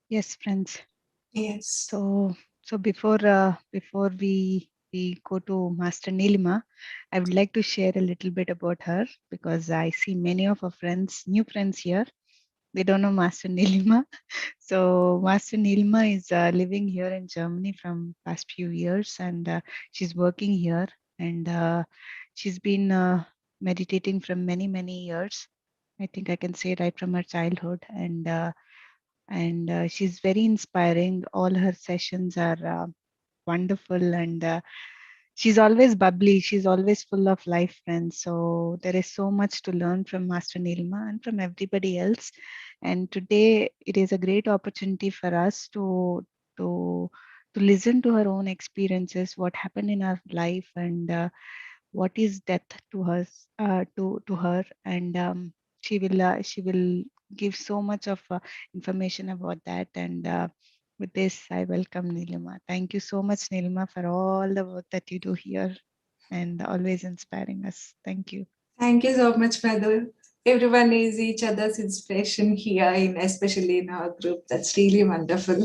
Yes, friends. Yes. So before we go to Master Neelima, I would like to share a little bit about her because I see many of our friends, new friends here. They don't know Master Neelima. So Master Neelima is living here in Germany from past few years, and she's working here, and she's been meditating from many years. I think I can say right from her childhood, and she's very inspiring. All her sessions are wonderful, and she's always bubbly. She's always full of life, friends. So there is so much to learn from Master Nilma and from everybody else. And today it is a great opportunity for us to to listen to her own experiences, what happened in her life, and what is death to us, to her, and she will give so much of information about that. And with this, I welcome Nilima. Thank you so much, Nilima, for all the work that you do here and always inspiring us. Thank you. Thank you so much, Madhu. Everyone is each other's inspiration here, especially in our group. That's really wonderful.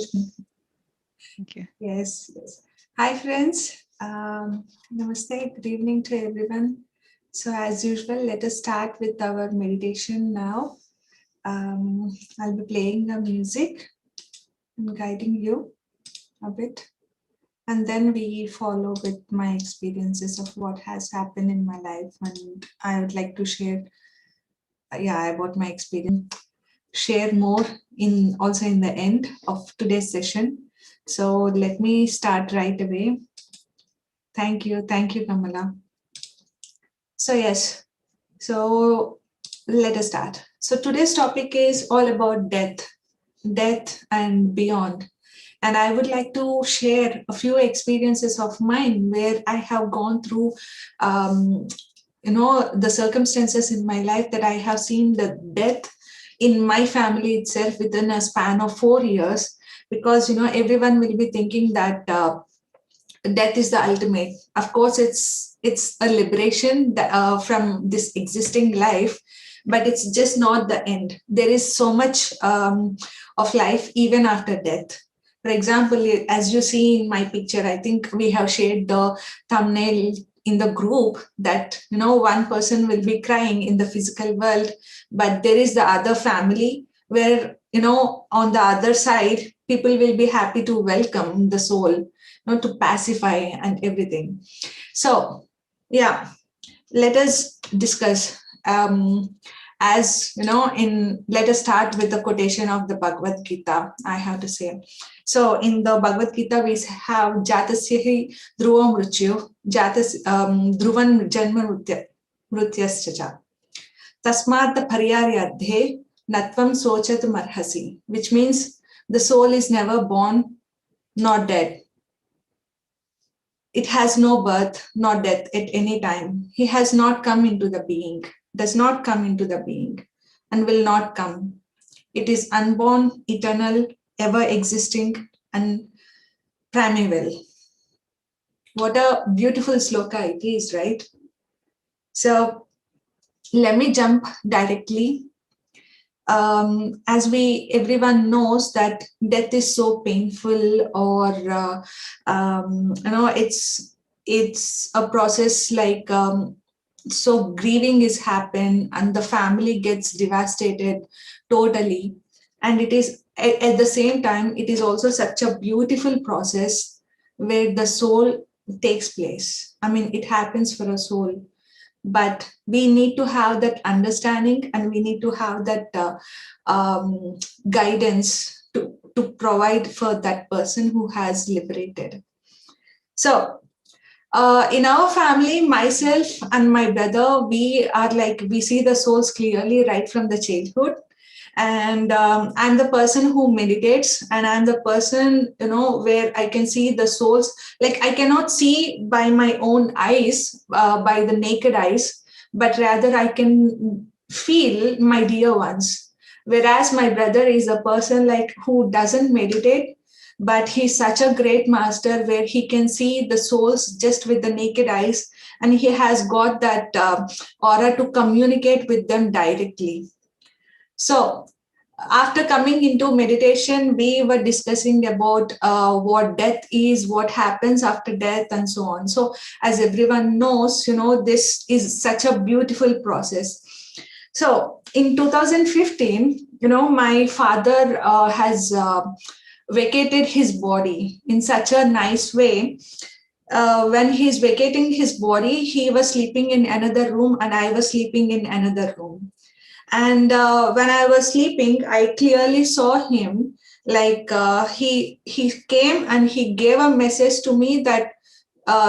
Thank you. Yes, yes. Hi, friends. Namaste. Good evening to everyone. So, as usual, let us start with our meditation now. I'll be playing the music and guiding you a bit. And then we follow with my experiences of what has happened in my life. And I would like to share, about my experience, share more in also in the end of today's session. So let me start right away. Thank you, Kamala. So yes, so let us start. So today's topic is all about death and beyond. And I would like to share a few experiences of mine where I have gone through, um, the circumstances in my life that I have seen the death in my family itself within a span of 4 years. Because everyone will be thinking that death is the ultimate. Of course, it's a liberation from this existing life, but it's just not the end. There is so much of life even after death. For example, as you see in my picture, I think we have shared the thumbnail in the group that one person will be crying in the physical world, but there is the other family where on the other side people will be happy to welcome the soul, to pacify and everything. So, yeah, let us discuss. As in let us start with the quotation of the Bhagavad Gita. I have to say. So, in the Bhagavad Gita, we have Jatasya hi dhruvam mrityu, dhruvan janma mrityascha. Tasmat paryaryadhe natvam sochat marhasi, which means the soul is never born nor dead. It has no birth nor death at any time. He has not come into the being, does not come into the being, and will not come. It is unborn, eternal, ever existing, and primeval. What a beautiful sloka it is, right? So let me jump directly. As everyone knows that death is so painful, or it's a process like, so grieving is happen and the family gets devastated totally. And it is at the same time, it is also such a beautiful process where the soul takes place. I mean, it happens for a soul, but we need to have that understanding, and we need to have that guidance to provide for that person who has liberated. So in our family, myself and my brother, we see the souls clearly right from the childhood. And I'm the person who meditates, and I'm the person where I can see the souls. Like, I cannot see by my own eyes, by the naked eyes, but rather I can feel my dear ones. Whereas my brother is a person like who doesn't meditate, but he's such a great master where he can see the souls just with the naked eyes, and he has got that aura to communicate with them directly. So after coming into meditation, we were discussing about what death is, what happens after death, and so on. So, as everyone knows, this is such a beautiful process. So, in 2015, my father has vacated his body in such a nice way. When he's vacating his body, he was sleeping in another room, and I was sleeping in another room. And when I was sleeping, I clearly saw him. Like he came and he gave a message to me that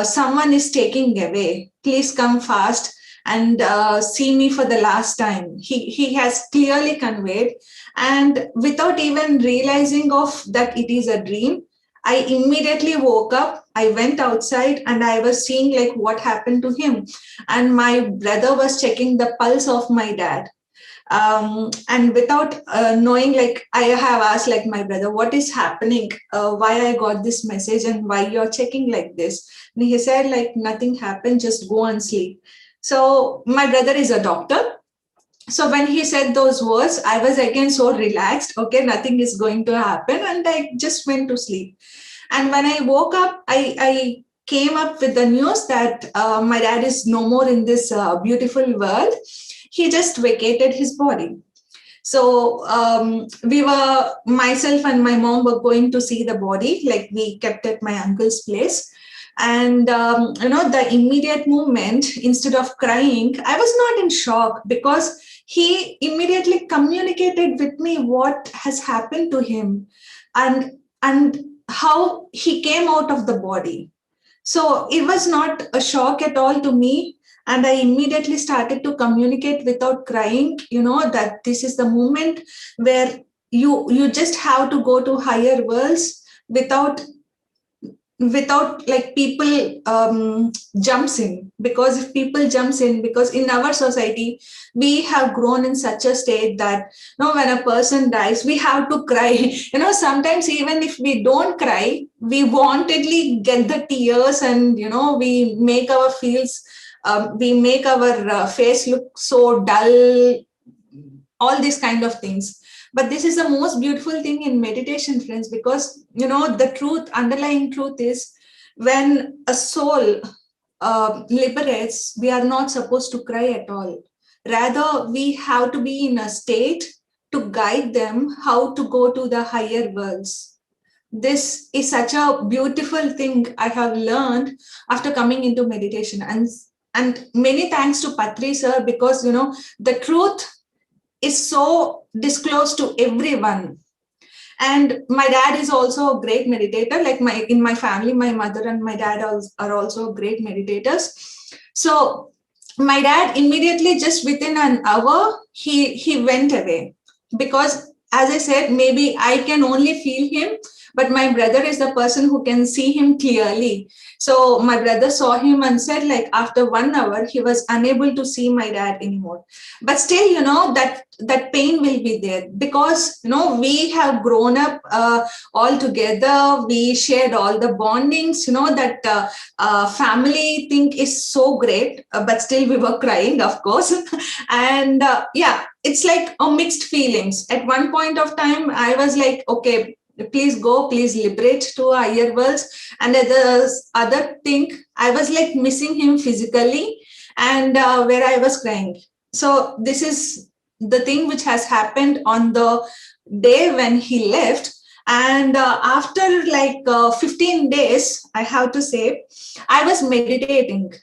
someone is taking away. Please come fast and see me for the last time. He has clearly conveyed, and without even realizing of that it is a dream, I immediately woke up. I went outside and I was seeing like what happened to him, and my brother was checking the pulse of my dad. And without knowing, like I have asked like my brother, what is happening, why I got this message and why you're checking like this. And he said like nothing happened, just go and sleep. So my brother is a doctor, so when he said those words, I was again so relaxed. Okay, nothing is going to happen, and I just went to sleep. And when I woke up, I came up with the news that my dad is no more in this beautiful world. He just vacated his body. So we were, myself and my mom were going to see the body, like we kept at my uncle's place. And the immediate movement, instead of crying, I was not in shock, because he immediately communicated with me what has happened to him, and how he came out of the body. So it was not a shock at all to me. And I immediately started to communicate without crying, that this is the moment where you just have to go to higher worlds without like people jumps in. Because if people jumps in, because in our society we have grown in such a state that when a person dies we have to cry. Sometimes even if we don't cry, we wantedly get the tears, and we make our feels, we make our face look so dull, all these kind of things. But this is the most beautiful thing in meditation, friends, because the truth, underlying truth is, when a soul liberates, we are not supposed to cry at all. Rather, we have to be in a state to guide them how to go to the higher worlds. This is such a beautiful thing I have learned after coming into meditation. And many thanks to Patri sir, because the truth is so disclosed to everyone. And my dad is also a great meditator. Like in my family, my mother and my dad are also great meditators. So my dad immediately, just within an hour, he went away. Because as I said, maybe I can only feel him, but my brother is the person who can see him clearly. So my brother saw him and said, like, after 1 hour he was unable to see my dad anymore. But still, that pain will be there, because we have grown up all together. We shared all the bondings, that family thing is so great. But still we were crying, of course. And yeah, it's like a mixed feelings. At one point of time I was like, okay, please go, please liberate to higher worlds. And at the other thing, I was like missing him physically, and where I was crying. So this is the thing which has happened on the day when he left. And after like 15 days, I have to say, I was meditating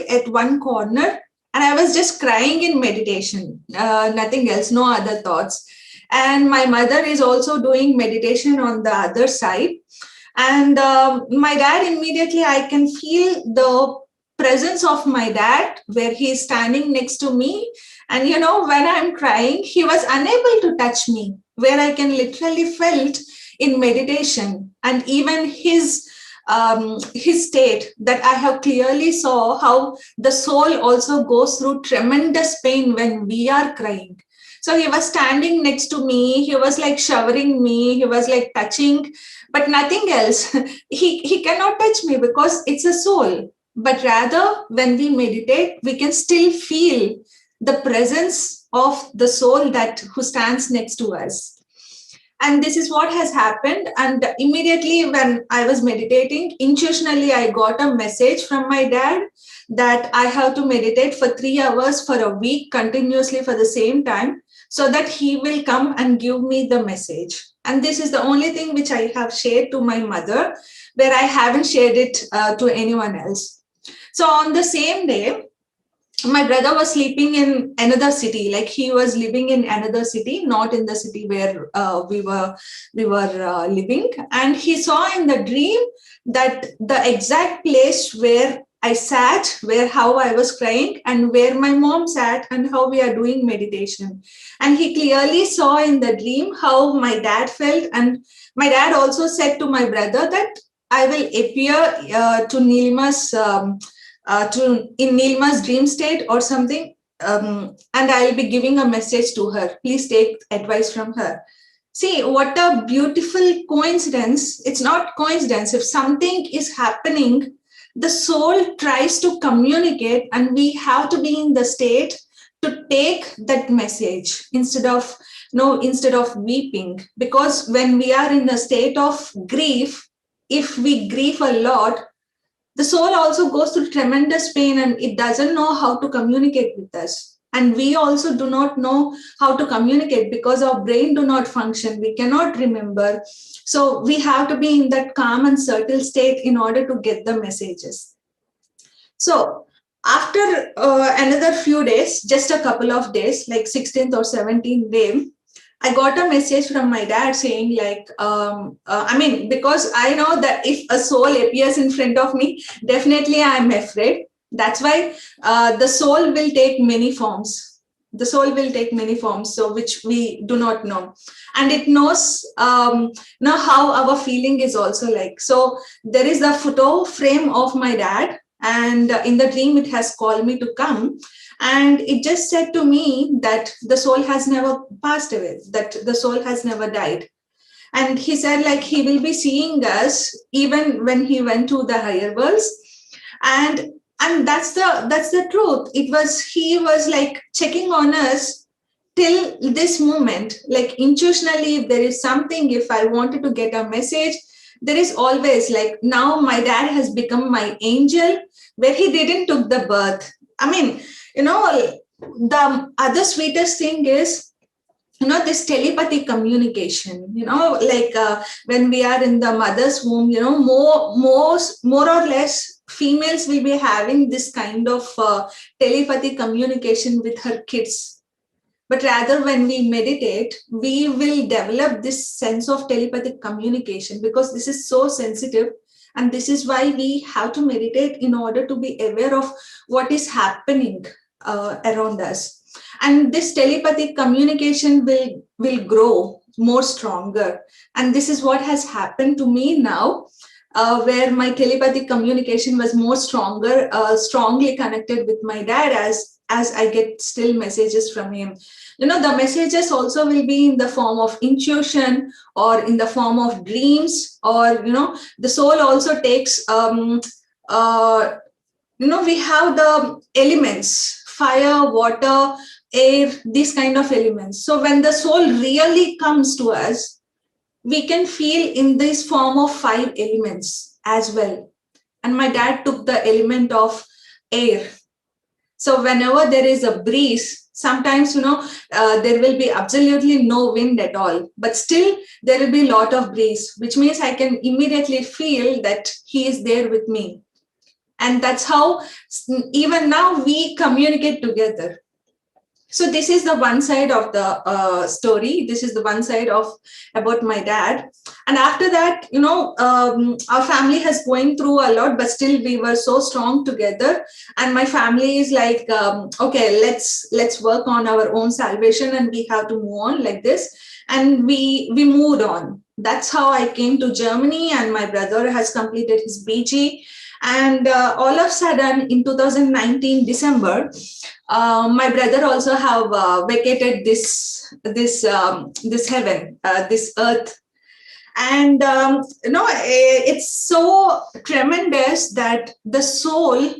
at one corner, and I was just crying in meditation, nothing else, no other thoughts. And my mother is also doing meditation on the other side. And my dad, immediately I can feel the presence of my dad, where he is standing next to me. And when I'm crying, he was unable to touch me, where I can literally felt in meditation. And even his state, that I have clearly saw how the soul also goes through tremendous pain when we are crying. So he was standing next to me. He was like showering me. He was like touching, but nothing else. He cannot touch me because it's a soul. But rather, when we meditate, we can still feel the presence of the soul that who stands next to us. And this is what has happened. And immediately when I was meditating, intuitionally I got a message from my dad that I have to meditate for 3 hours for a week continuously for the same time, so that he will come and give me the message. And this is the only thing which I have shared to my mother, where I haven't shared it to anyone else. So on the same day, my brother was sleeping in another city, like he was living in another city, not in the city where we were living. And he saw in the dream that the exact place where I sat, where how I was crying, and where my mom sat, and how we are doing meditation. And he clearly saw in the dream how my dad felt. And my dad also said to my brother that I will appear to Neelima's to in Neelma's dream state or something, and I'll be giving a message to her. Please take advice from her. See, what a beautiful coincidence. It's not coincidence. If something is happening, the soul tries to communicate, and we have to be in the state to take that message instead of no, instead of weeping. Because when we are in the state of grief, if we grieve a lot, the soul also goes through tremendous pain, and it doesn't know how to communicate with us. And we also do not know how to communicate because our brain do not function. We cannot remember. So we have to be in that calm and subtle state in order to get the messages. So after another few days, just a couple of days, like 16th or 17th day, I got a message from my dad saying like, I mean, because I know that if a soul appears in front of me, definitely I'm afraid. That's why the soul will take many forms. The soul will take many forms, so which we do not know. And it knows know how our feeling is also like. So there is a photo frame of my dad, and in the dream it has called me to come, and it just said to me that the soul has never passed away, that the soul has never died. And he said like he will be seeing us even when he went to the higher worlds. And that's the truth. It was, he was like checking on us till this moment. Like intuitionally, if there is something, if I wanted to get a message, there is always like, now my dad has become my angel, where he didn't took the birth. I mean, you know, the other sweetest thing is, you know, this telepathic communication, you know, like when we are in the mother's womb, you know, more or less females will be having this kind of telepathic communication with her kids. But rather when we meditate, we will develop this sense of telepathic communication, because this is so sensitive. And this is why we have to meditate, in order to be aware of what is happening around us. And this telepathic communication will grow more stronger. And this is what has happened to me now, where my telepathic communication was more stronger, strongly connected with my dad, as I get still messages from him. You know, the messages also will be in the form of intuition, or in the form of dreams, or, you know, the soul also takes, you know, we have the elements, fire, water, air, these kind of elements. So when the soul really comes to us, we can feel in this form of 5 elements as well. And my dad took the element of air. So whenever there is a breeze, sometimes, you know, there will be absolutely no wind at all, but still there will be a lot of breeze, which means I can immediately feel that he is there with me. And that's how even now we communicate together. So this is the one side of the story. This is the one side of about my dad. And after that, you know, our family has going through a lot, but still we were so strong together. And my family is like, okay, let's work on our own salvation, and we have to move on like this. And we moved on. That's how I came to Germany, and my brother has completed his BG. And all of a sudden in 2019 December, my brother also have vacated this heaven, this earth. And you know, it's so tremendous that the soul,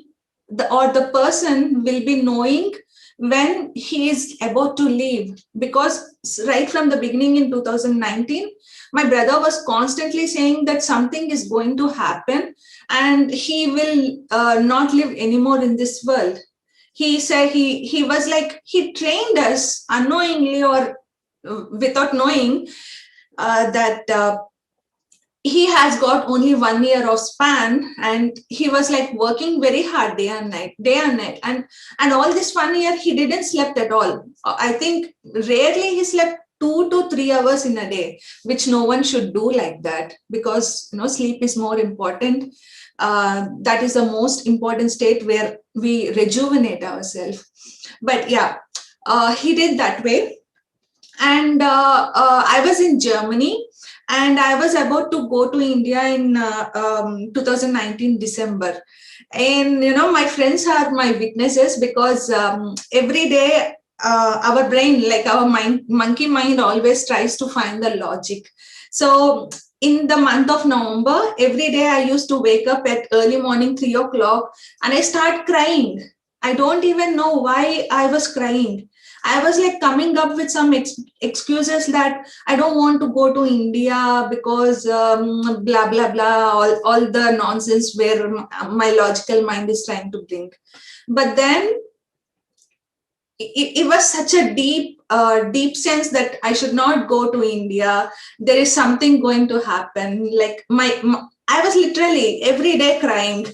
or the person will be knowing when he is about to leave, because right from the beginning in 2019, my brother was constantly saying that something is going to happen and he will not live anymore in this world. He said he was like, he trained us unknowingly or without knowing that he has got only 1 year of span, and he was like working very hard day and night, and all this 1 year he didn't slept at all. I think rarely he slept 2 to 3 hours in a day, which no one should do like that, because sleep is more important. That is the most important state where we rejuvenate ourselves. But yeah, he did that way. And I was in Germany, and I was about to go to India in 2019 December. And my friends are my witnesses, because every day our brain, like our mind, monkey mind, always tries to find the logic. So in the month of November, every day I used to wake up at early morning 3 o'clock, and I start crying. I don't even know why I was crying. I was like coming up with some excuses that I don't want to go to India because blah, blah, blah, all the nonsense where my logical mind is trying to bring. But then it was such a deep sense that I should not go to India. There is something going to happen. Like I was literally every day crying.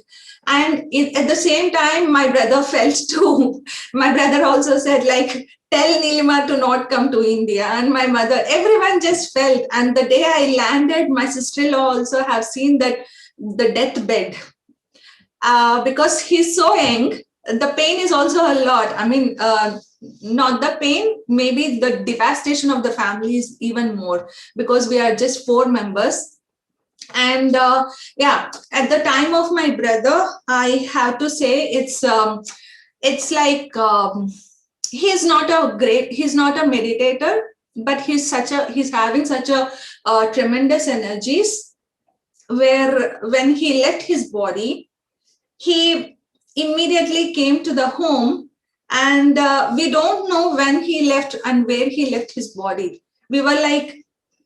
And at the same time, my brother felt too. My brother also said, like, tell Neelima to not come to India. And my mother, everyone just felt. And the day I landed, my sister-in-law also have seen that the deathbed. Because he's so young, the pain is also a lot. I mean, not the pain, maybe the devastation of the family is even more, because we are just 4 members. And yeah, at the time of my brother, I have to say it's like he's not a meditator, but he's having such a tremendous energies, where when he left his body, he immediately came to the home, and we don't know when he left and where he left his body. We were like,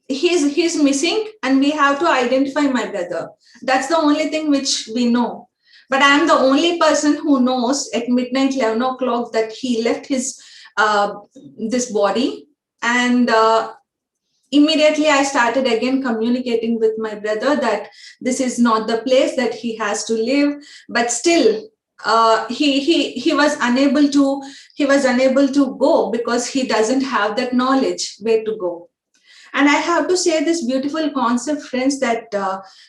he's missing, and we have to identify my brother. That's the only thing which we know. But I'm the only person who knows at midnight 11 o'clock that he left his this body. And immediately I started again communicating with my brother that this is not the place that he has to live. But still he was unable to go, because he doesn't have that knowledge where to go. And I have to say this beautiful concept, friends, that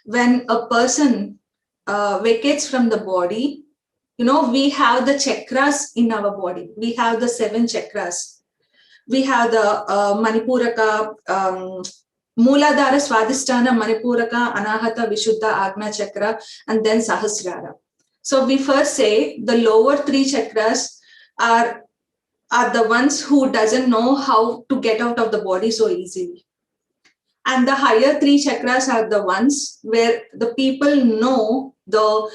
when a person vacates from the body, we have the chakras in our body. We have the 7 chakras. We have the Manipuraka, Mooladhara, Swadhisthana, Manipuraka, Anahata, Vishuddha, Agna Chakra, and then Sahasrara. So we first say the lower 3 chakras are the ones who doesn't know how to get out of the body so easily. And the higher 3 chakras are the ones where the people know the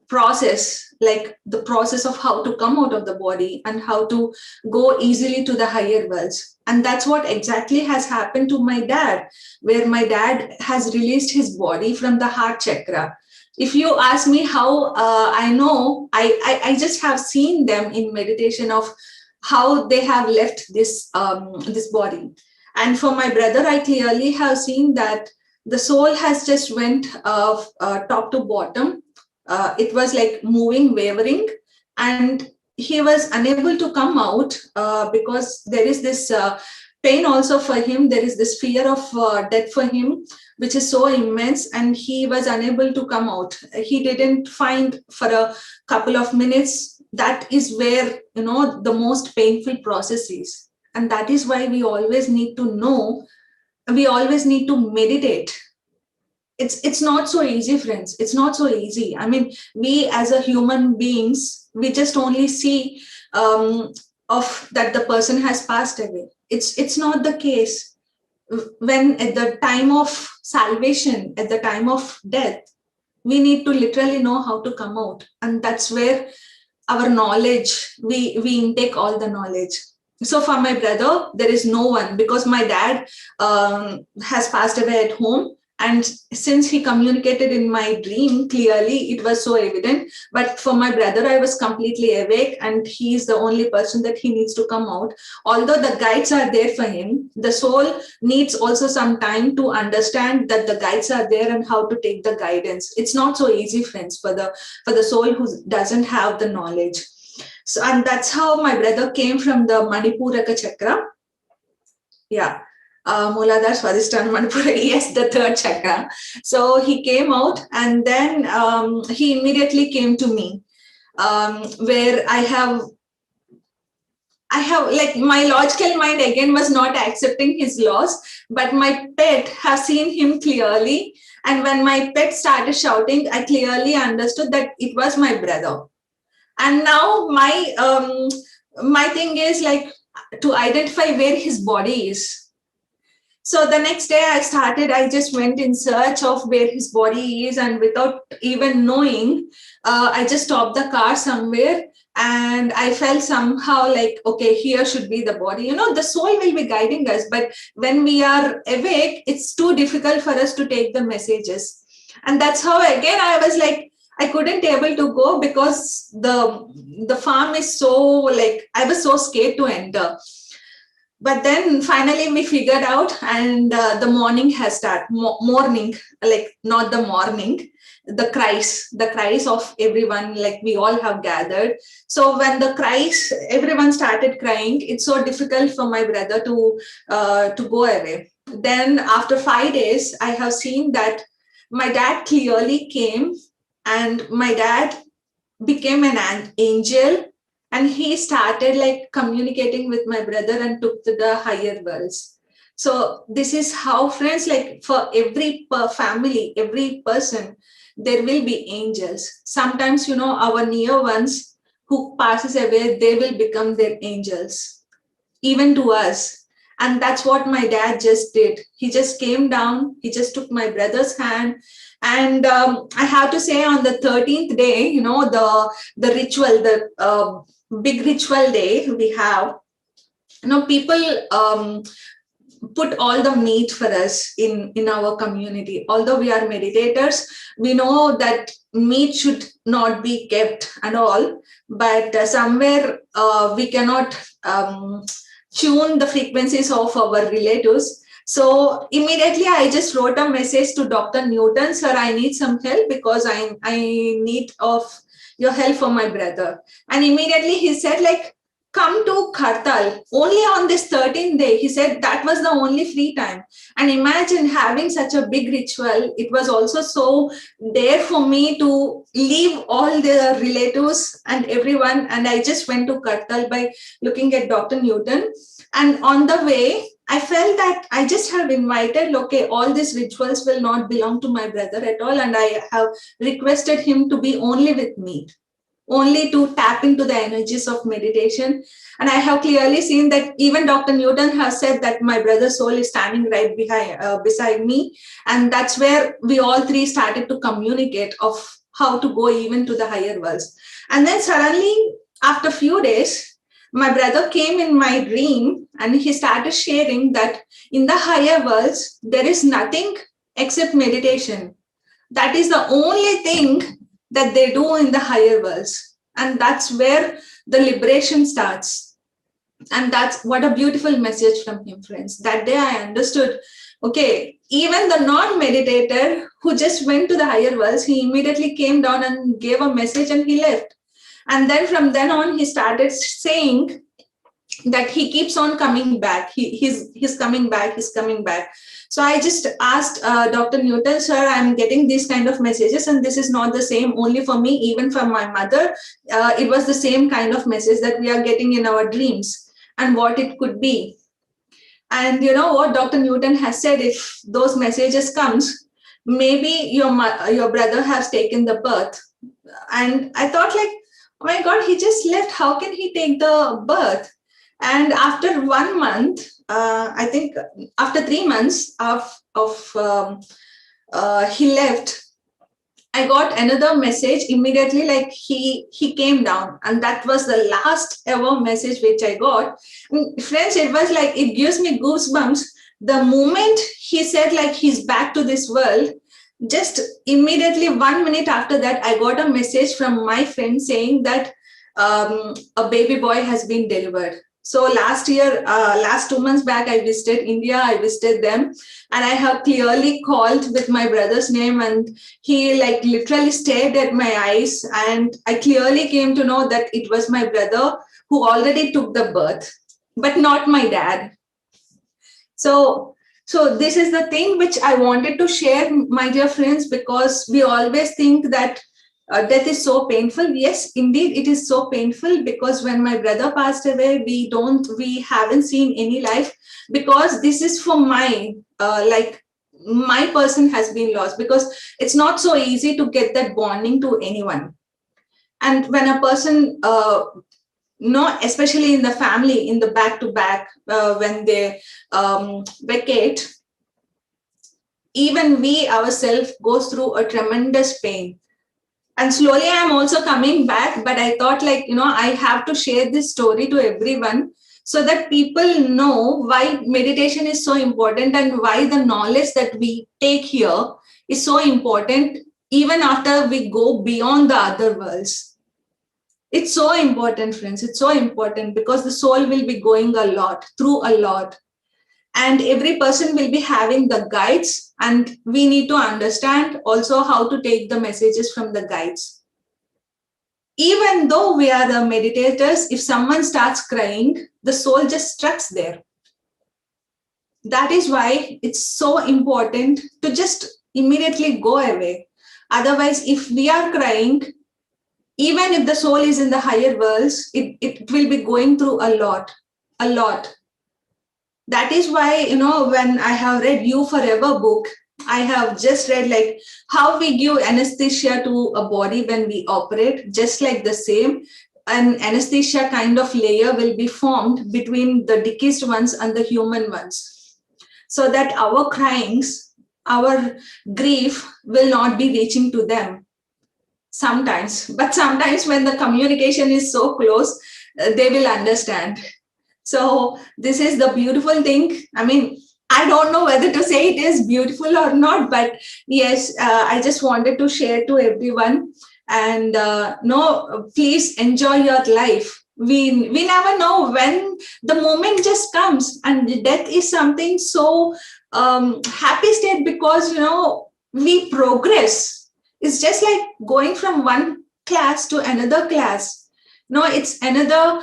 process, like the process of how to come out of the body and how to go easily to the higher worlds. And that's what exactly has happened to my dad, where my dad has released his body from the heart chakra. If you ask me how I know, I just have seen them in meditation of how they have left this body. And for my brother, I clearly have seen that the soul has just went top to bottom. It was like moving, wavering, and he was unable to come out because there is this pain also for him. There is this fear of death for him, which is so immense, and he was unable to come out. He didn't find for a couple of minutes. That is where, the most painful process is. And that is why we always need to know, we always need to meditate. It's not so easy, friends. It's not so easy. I mean, we as a human beings, we just only see of that the person has passed away. It's not the case. When at the time of salvation, at the time of death, we need to literally know how to come out. And that's where our knowledge, we intake all the knowledge. So for my brother, there is no one, because my dad has passed away at home. And since he communicated in my dream clearly, it was so evident. But for my brother, I was completely awake, and he is the only person that he needs to come out. Although the guides are there for him, the soul needs also some time to understand that the guides are there and how to take the guidance. It's not so easy, friends, for the soul who doesn't have the knowledge. So, and that's how my brother came from the Manipuraka chakra. Yeah. Muladhara, Swadhisthana, Manipura, yes, the third chakra. So he came out, and then he immediately came to me, where I have, like, my logical mind again was not accepting his loss, but my pet have seen him clearly. And when my pet started shouting, I clearly understood that it was my brother. And now my thing is, like, to identify where his body is. So the next day I just went in search of where his body is, and without even knowing, I just stopped the car somewhere, and I felt somehow like, okay, here should be the body. The soul will be guiding us, but when we are awake, it's too difficult for us to take the messages. And that's how, again, I was like, I couldn't able to go, because the farm is so, like, I was so scared to enter. But then finally we figured out, and the morning has started. Morning, like, not the morning, the cries of everyone, like, we all have gathered. So when the cries, everyone started crying, it's so difficult for my brother to go away. Then after 5 days, I have seen that my dad clearly came, and my dad became an angel, and he started, like, communicating with my brother and took to the higher worlds. So this is how, friends, like, for every family, every person, there will be angels. Sometimes, our near ones who passes away, they will become their angels, even to us. And that's what my dad just did. He just came down, he just took my brother's hand. And I have to say, on the 13th day, the ritual, the big ritual day we have, people put all the meat for us in our community. Although we are meditators, we know that meat should not be kept and all, but somewhere we cannot tune the frequencies of our relatives. So immediately I just wrote a message to Dr. Newton, sir, I need some help, because I need of your help for my brother. And immediately he said, like, come to Khartal only on this 13th day. He said that was the only free time. And imagine having such a big ritual. It was also so there for me to leave all the relatives and everyone. And I just went to Khartal by looking at Dr. Newton. And on the way, I felt that I just have invited, okay, all these rituals will not belong to my brother at all. And I have requested him to be only with me, only to tap into the energies of meditation. And I have clearly seen that even Dr. Newton has said that my brother's soul is standing right beside me. And that's where we all three started to communicate of how to go even to the higher worlds. And then suddenly, after a few days, my brother came in my dream, and he started sharing that in the higher worlds, there is nothing except meditation. That is the only thing that they do in the higher worlds. And that's where the liberation starts. And that's what a beautiful message from him, friends. That day I understood, okay, even the non-meditator who just went to the higher worlds, he immediately came down and gave a message and he left. And then from then on, he started saying that he keeps on coming back. He's coming back, he's coming back. So I just asked Dr. Newton, sir, I'm getting these kind of messages, and this is not the same only for me, even for my mother. It was the same kind of message that we are getting in our dreams, and what it could be. And you know what Dr. Newton has said, if those messages comes, maybe your brother has taken the birth. And I thought, like, oh my God, he just left. How can he take the birth? And after 1 month, I think after 3 months of he left, I got another message immediately, like he came down, and that was the last ever message which I got. Friends, it was like it gives me goosebumps. The moment he said like he's back to this world, just immediately 1 minute after that, I got a message from my friend saying that a baby boy has been delivered. So last year, last 2 months back, I visited India. I visited them, and I have clearly called with my brother's name, and he like literally stared at my eyes, and I clearly came to know that it was my brother who already took the birth, but not my dad. So this is the thing which I wanted to share, my dear friends, because we always think that death is so painful. Yes, indeed it is so painful, because when my brother passed away, we haven't seen any life, because this is for my like my person has been lost, because it's not so easy to get that bonding to anyone. And when a person no, especially in the family, in the back to back, when they vacate, even we ourselves goes through a tremendous pain. And slowly I'm also coming back, but I thought like, I have to share this story to everyone, so that people know why meditation is so important, and why the knowledge that we take here is so important, even after we go beyond the other worlds. It's so important, friends. It's so important, because the soul will be going a lot, through a lot. And every person will be having the guides, and we need to understand also how to take the messages from the guides. Even though we are the meditators, if someone starts crying, the soul just struts there. That is why it's so important to just immediately go away. Otherwise, if we are crying, even if the soul is in the higher worlds, it will be going through a lot, a lot. That is why, when I have read You Forever book, I have just read like how we give anesthesia to a body when we operate, just like the same. An anesthesia kind of layer will be formed between the deceased ones and the human ones, so that our cryings, our grief will not be reaching to them sometimes. But sometimes when the communication is so close, they will understand. So this is the beautiful thing. I mean, I don't know whether to say it is beautiful or not, but yes, I just wanted to share to everyone. And no, please enjoy your life. We never know when the moment just comes, and death is something so happy state, because we progress. It's just like going from one class to another class. No, it's another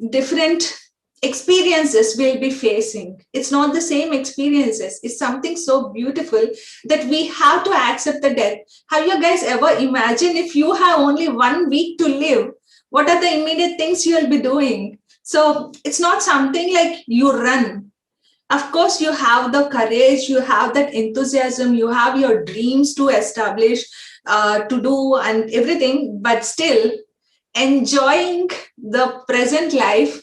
different experiences we'll be facing. It's not the same experiences. It's something so beautiful that we have to accept the death. Have you guys ever imagined, if you have only 1 week to live, what are the immediate things you'll be doing? So it's not something like you run. Of course, you have the courage, you have that enthusiasm, you have your dreams to establish, to do, and everything, but still enjoying the present life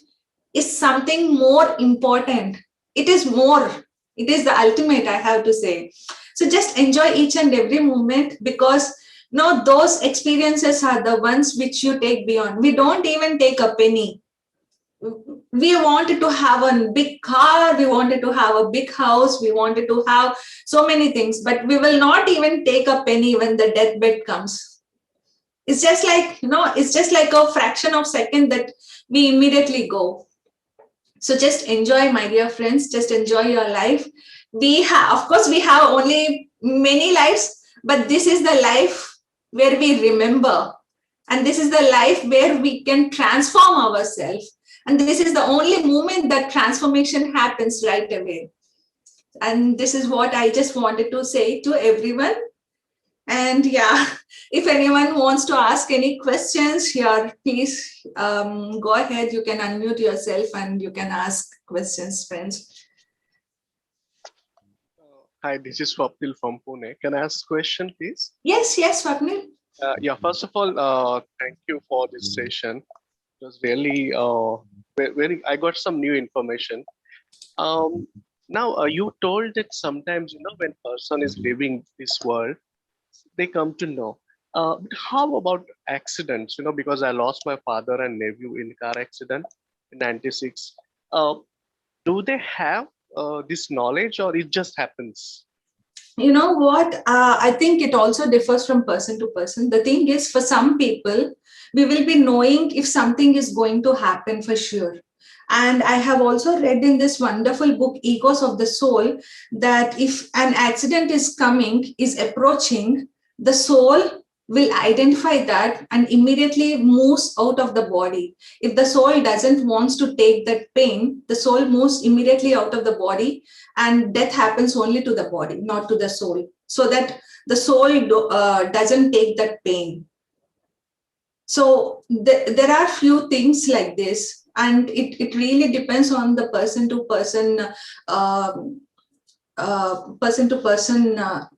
is something more important. It is more, it is the ultimate, I have to say. So just enjoy each and every moment, because no, those experiences are the ones which you take beyond. We don't even take a penny. We wanted to have a big car, we wanted to have a big house, we wanted to have so many things, but we will not even take a penny when the deathbed comes. It's just like, it's just like a fraction of second that we immediately go. So just enjoy, my dear friends, just enjoy your life. We have, of course, we have only many lives, but this is the life where we remember. And this is the life where we can transform ourselves. And this is the only moment that transformation happens right away. And this is what I just wanted to say to everyone. And yeah, if anyone wants to ask any questions here, please go ahead. You can unmute yourself and you can ask questions, friends. Hi, this is Swapnil from Pune. Can I ask a question, please? Yes, Swapnil. Yeah, first of all, thank you for this session. It was really very. I got some new information. Now, you told that sometimes, when person is leaving this world, they come to know. But how about accidents? Because I lost my father and nephew in car accident in '96. Do they have this knowledge, or it just happens? You know what? I think it also differs from person to person. The thing is, for some people, we will be knowing if something is going to happen for sure. And I have also read in this wonderful book, Echoes of the Soul, that if an accident is coming, is approaching, the soul will identify that and immediately moves out of the body. If the soul doesn't wants to take that pain, the soul moves immediately out of the body, and death happens only to the body, not to the soul, so that the soul doesn't take that pain. So there are few things like this, and it really depends on the person to person,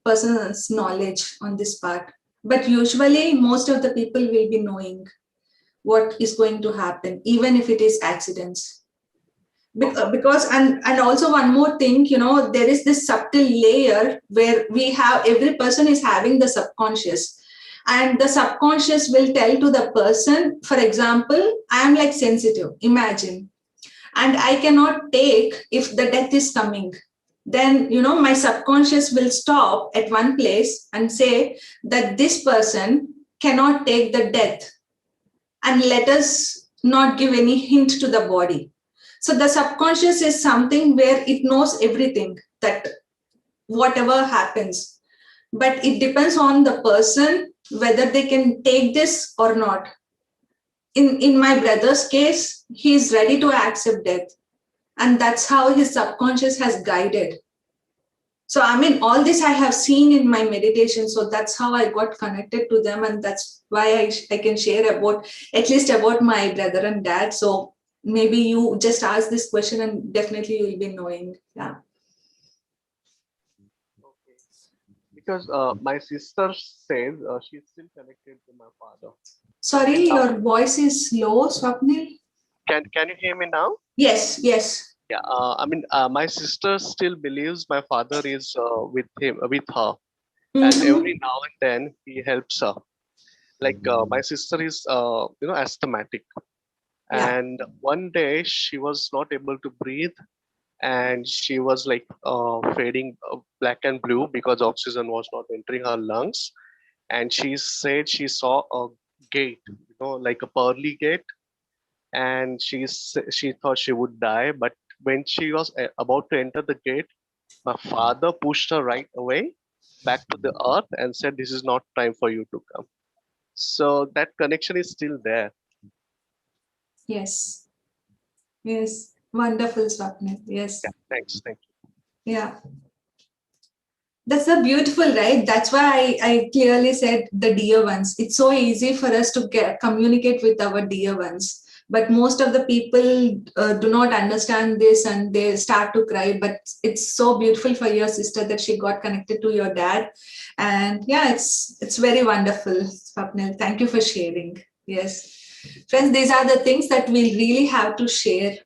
person's knowledge on this part. But usually most of the people will be knowing what is going to happen, even if it is accidents. Because and also one more thing, there is this subtle layer where we have, every person is having the subconscious, and the subconscious will tell to the person, for example, I am like sensitive, imagine, and I cannot take if the death is coming. Then my subconscious will stop at one place and say that this person cannot take the death, and let us not give any hint to the body. So the subconscious is something where it knows everything, that whatever happens, but it depends on the person whether they can take this or not. In my brother's case, he is ready to accept death, and that's how his subconscious has guided. So I mean, all this I have seen in my meditation, so that's how I got connected to them, and that's why I can share about, at least about my brother and dad. So maybe you just ask this question and definitely you'll be knowing. Yeah. Okay. Because my sister says she's still connected to my father. Sorry, Now, your voice is low, Swapnil. can you hear me now? Yes, yes. Yeah. My sister still believes my father is with her, and Mm-hmm. every now and then he helps her. Like my sister is, asthmatic, Yeah. and one day she was not able to breathe, and she was like fading black and blue because oxygen was not entering her lungs. And she said she saw a gate, like a pearly gate, and she thought she would die. But when she was about to enter the gate, my father pushed her right away back to the earth and said, "This is not time for you to come." So that connection is still there. Yes. Yes. Wonderful, Swapnil. Yeah, Yes. thank Yeah. That's the beautiful, right? That's why I clearly said the dear ones. It's so easy for us to communicate with our dear ones. But most of the people do not understand this and they start to cry. But it's so beautiful for your sister that she got connected to your dad. And yeah, it's very wonderful, Swapnil. Thank you for sharing. Yes. Friends, these are the things that we really have to share.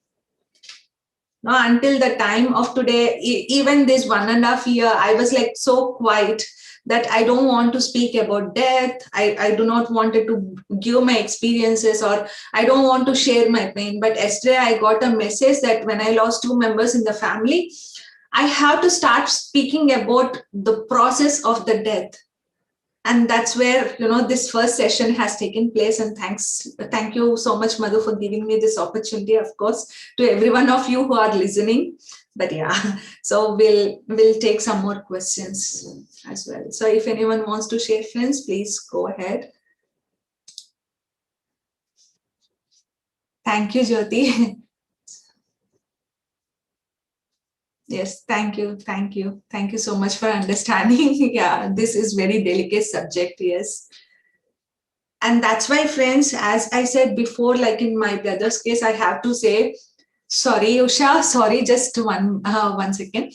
No, until the time of today, even this 1.5 year, I was like so quiet that I don't want to speak about death. I do not wanted to give my experiences, or I don't want to share my pain. But yesterday I got a message that when I lost 2 members in the family, I have to start speaking about the process of the death. And that's where this first session has taken place. And thank you so much, Madhu, for giving me this opportunity, of course, to every one of you who are listening. But yeah, so we'll take some more questions as well. So if anyone wants to share, friends, please go ahead. Thank you, Jyoti. Yes, thank you, thank you so much for understanding. Yeah, this is very delicate subject. Yes. And that's why, friends, as I said before, like in my brother's case, I have to say, sorry, Usha, sorry, just one second.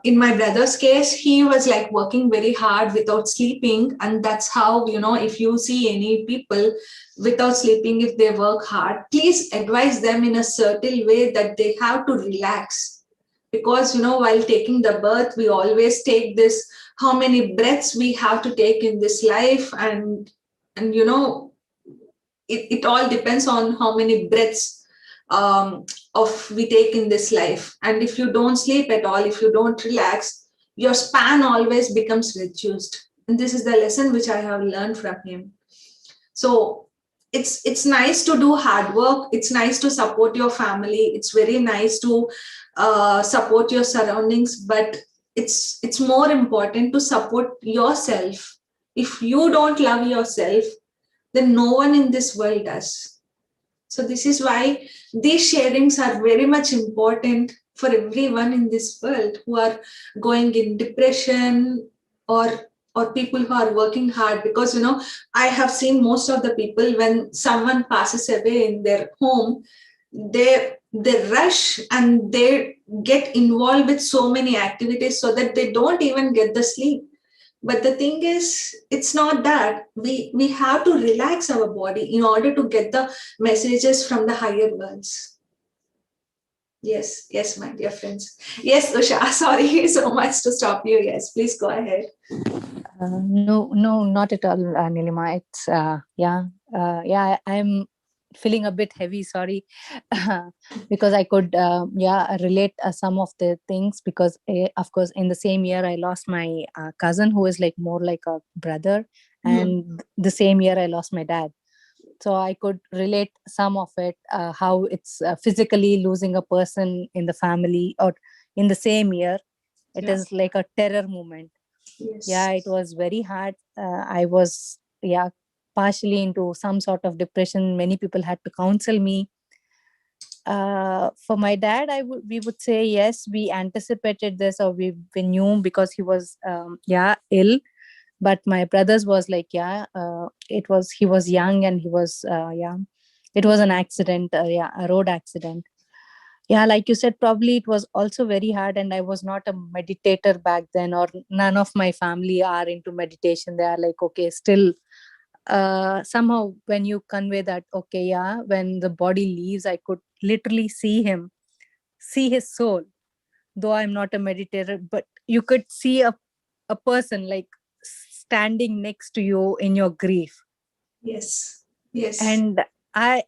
In my brother's case, he was like working very hard without sleeping. And that's how, if you see any people without sleeping, if they work hard, please advise them in a certain way that they have to relax. because while taking the birth, we always take this, how many breaths we have to take in this life, and it all depends on how many breaths of we take in this life. And if you don't sleep at all, if you don't relax, your span always becomes reduced. And this is the lesson which I have learned from him. So it's nice to do hard work, it's nice to support your family, it's very nice to support your surroundings, but it's more important to support yourself. If you don't love yourself, then no one in this world does. So this is why these sharings are very much important for everyone in this world who are going in depression, or people who are working hard. Because I have seen most of the people, when someone passes away in their home, they rush and they get involved with so many activities so that they don't even get the sleep. But the thing is, it's not that. We have to relax our body in order to get the messages from the higher worlds. Yes, my dear friends. Yes, Usha, sorry so much to stop you. Yes, please go ahead. No, not at all, Nilima. It's yeah. I'm feeling a bit heavy. Sorry, because I could relate some of the things, because of course in the same year I lost my cousin, who is like more like a brother, and the same year I lost my dad. So I could relate some of it, how it's physically losing a person in the family or in the same year. It is like a terror moment. Yes. It was very hard. I was partially into some sort of depression. Many people had to counsel me. For my dad, we would say yes, we anticipated this, or we knew, because he was ill. But my brothers was like, he was young, and he was it was an accident, a road accident. Like you said, probably it was also very hard, and I was not a meditator back then, or none of my family are into meditation. They are like, okay, still somehow when you convey that, okay, when the body leaves, I could literally see his soul. Though I'm not a meditator, but you could see a person like standing next to you in your grief. Yes. And I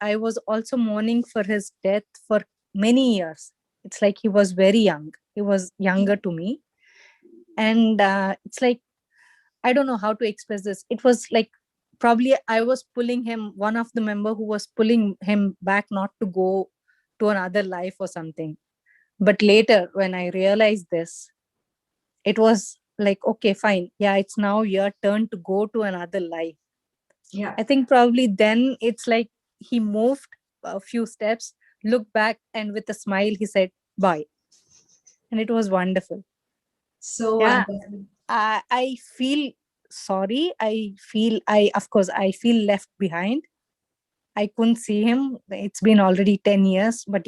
was also mourning for his death for many years. It's like he was very young. He was younger to me. And it's like, I don't know how to express this. It was like, probably I was pulling him, one of the member who was pulling him back, not to go to another life or something. But later, when I realized this, it was like, okay, fine. It's now your turn to go to another life. I think probably then it's like he moved a few steps, looked back, and with a smile, he said, bye. And it was wonderful. So wonderful. I feel sorry. Of course, I feel left behind. I couldn't see him. It's been already 10 years, but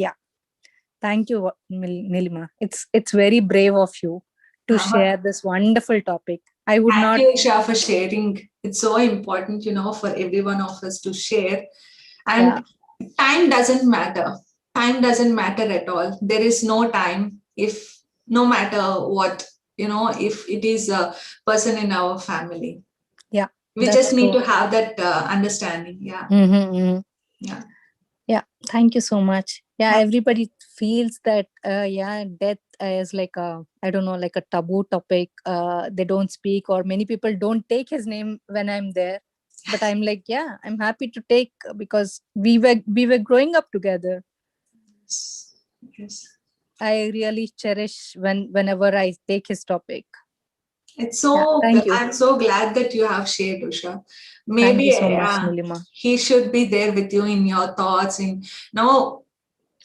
thank you, Nilima. It's very brave of you to share this wonderful topic. I would Thank not. you, Isha, for sharing. It's so important, for every one of us to share. And time doesn't matter. Time doesn't matter at all. There is no time, if no matter what, if it is a person in our family. We just need to have that understanding. Thank you so much. Everybody feels that death is like a, I don't know, like a taboo topic. They don't speak, or many people don't take his name when I'm there. But I'm like, I'm happy to take, because we were growing up together. Yes. I really cherish whenever I take his topic. It's so, I'm so glad that you have shared, Usha. Maybe so much, he should be there with you in your thoughts.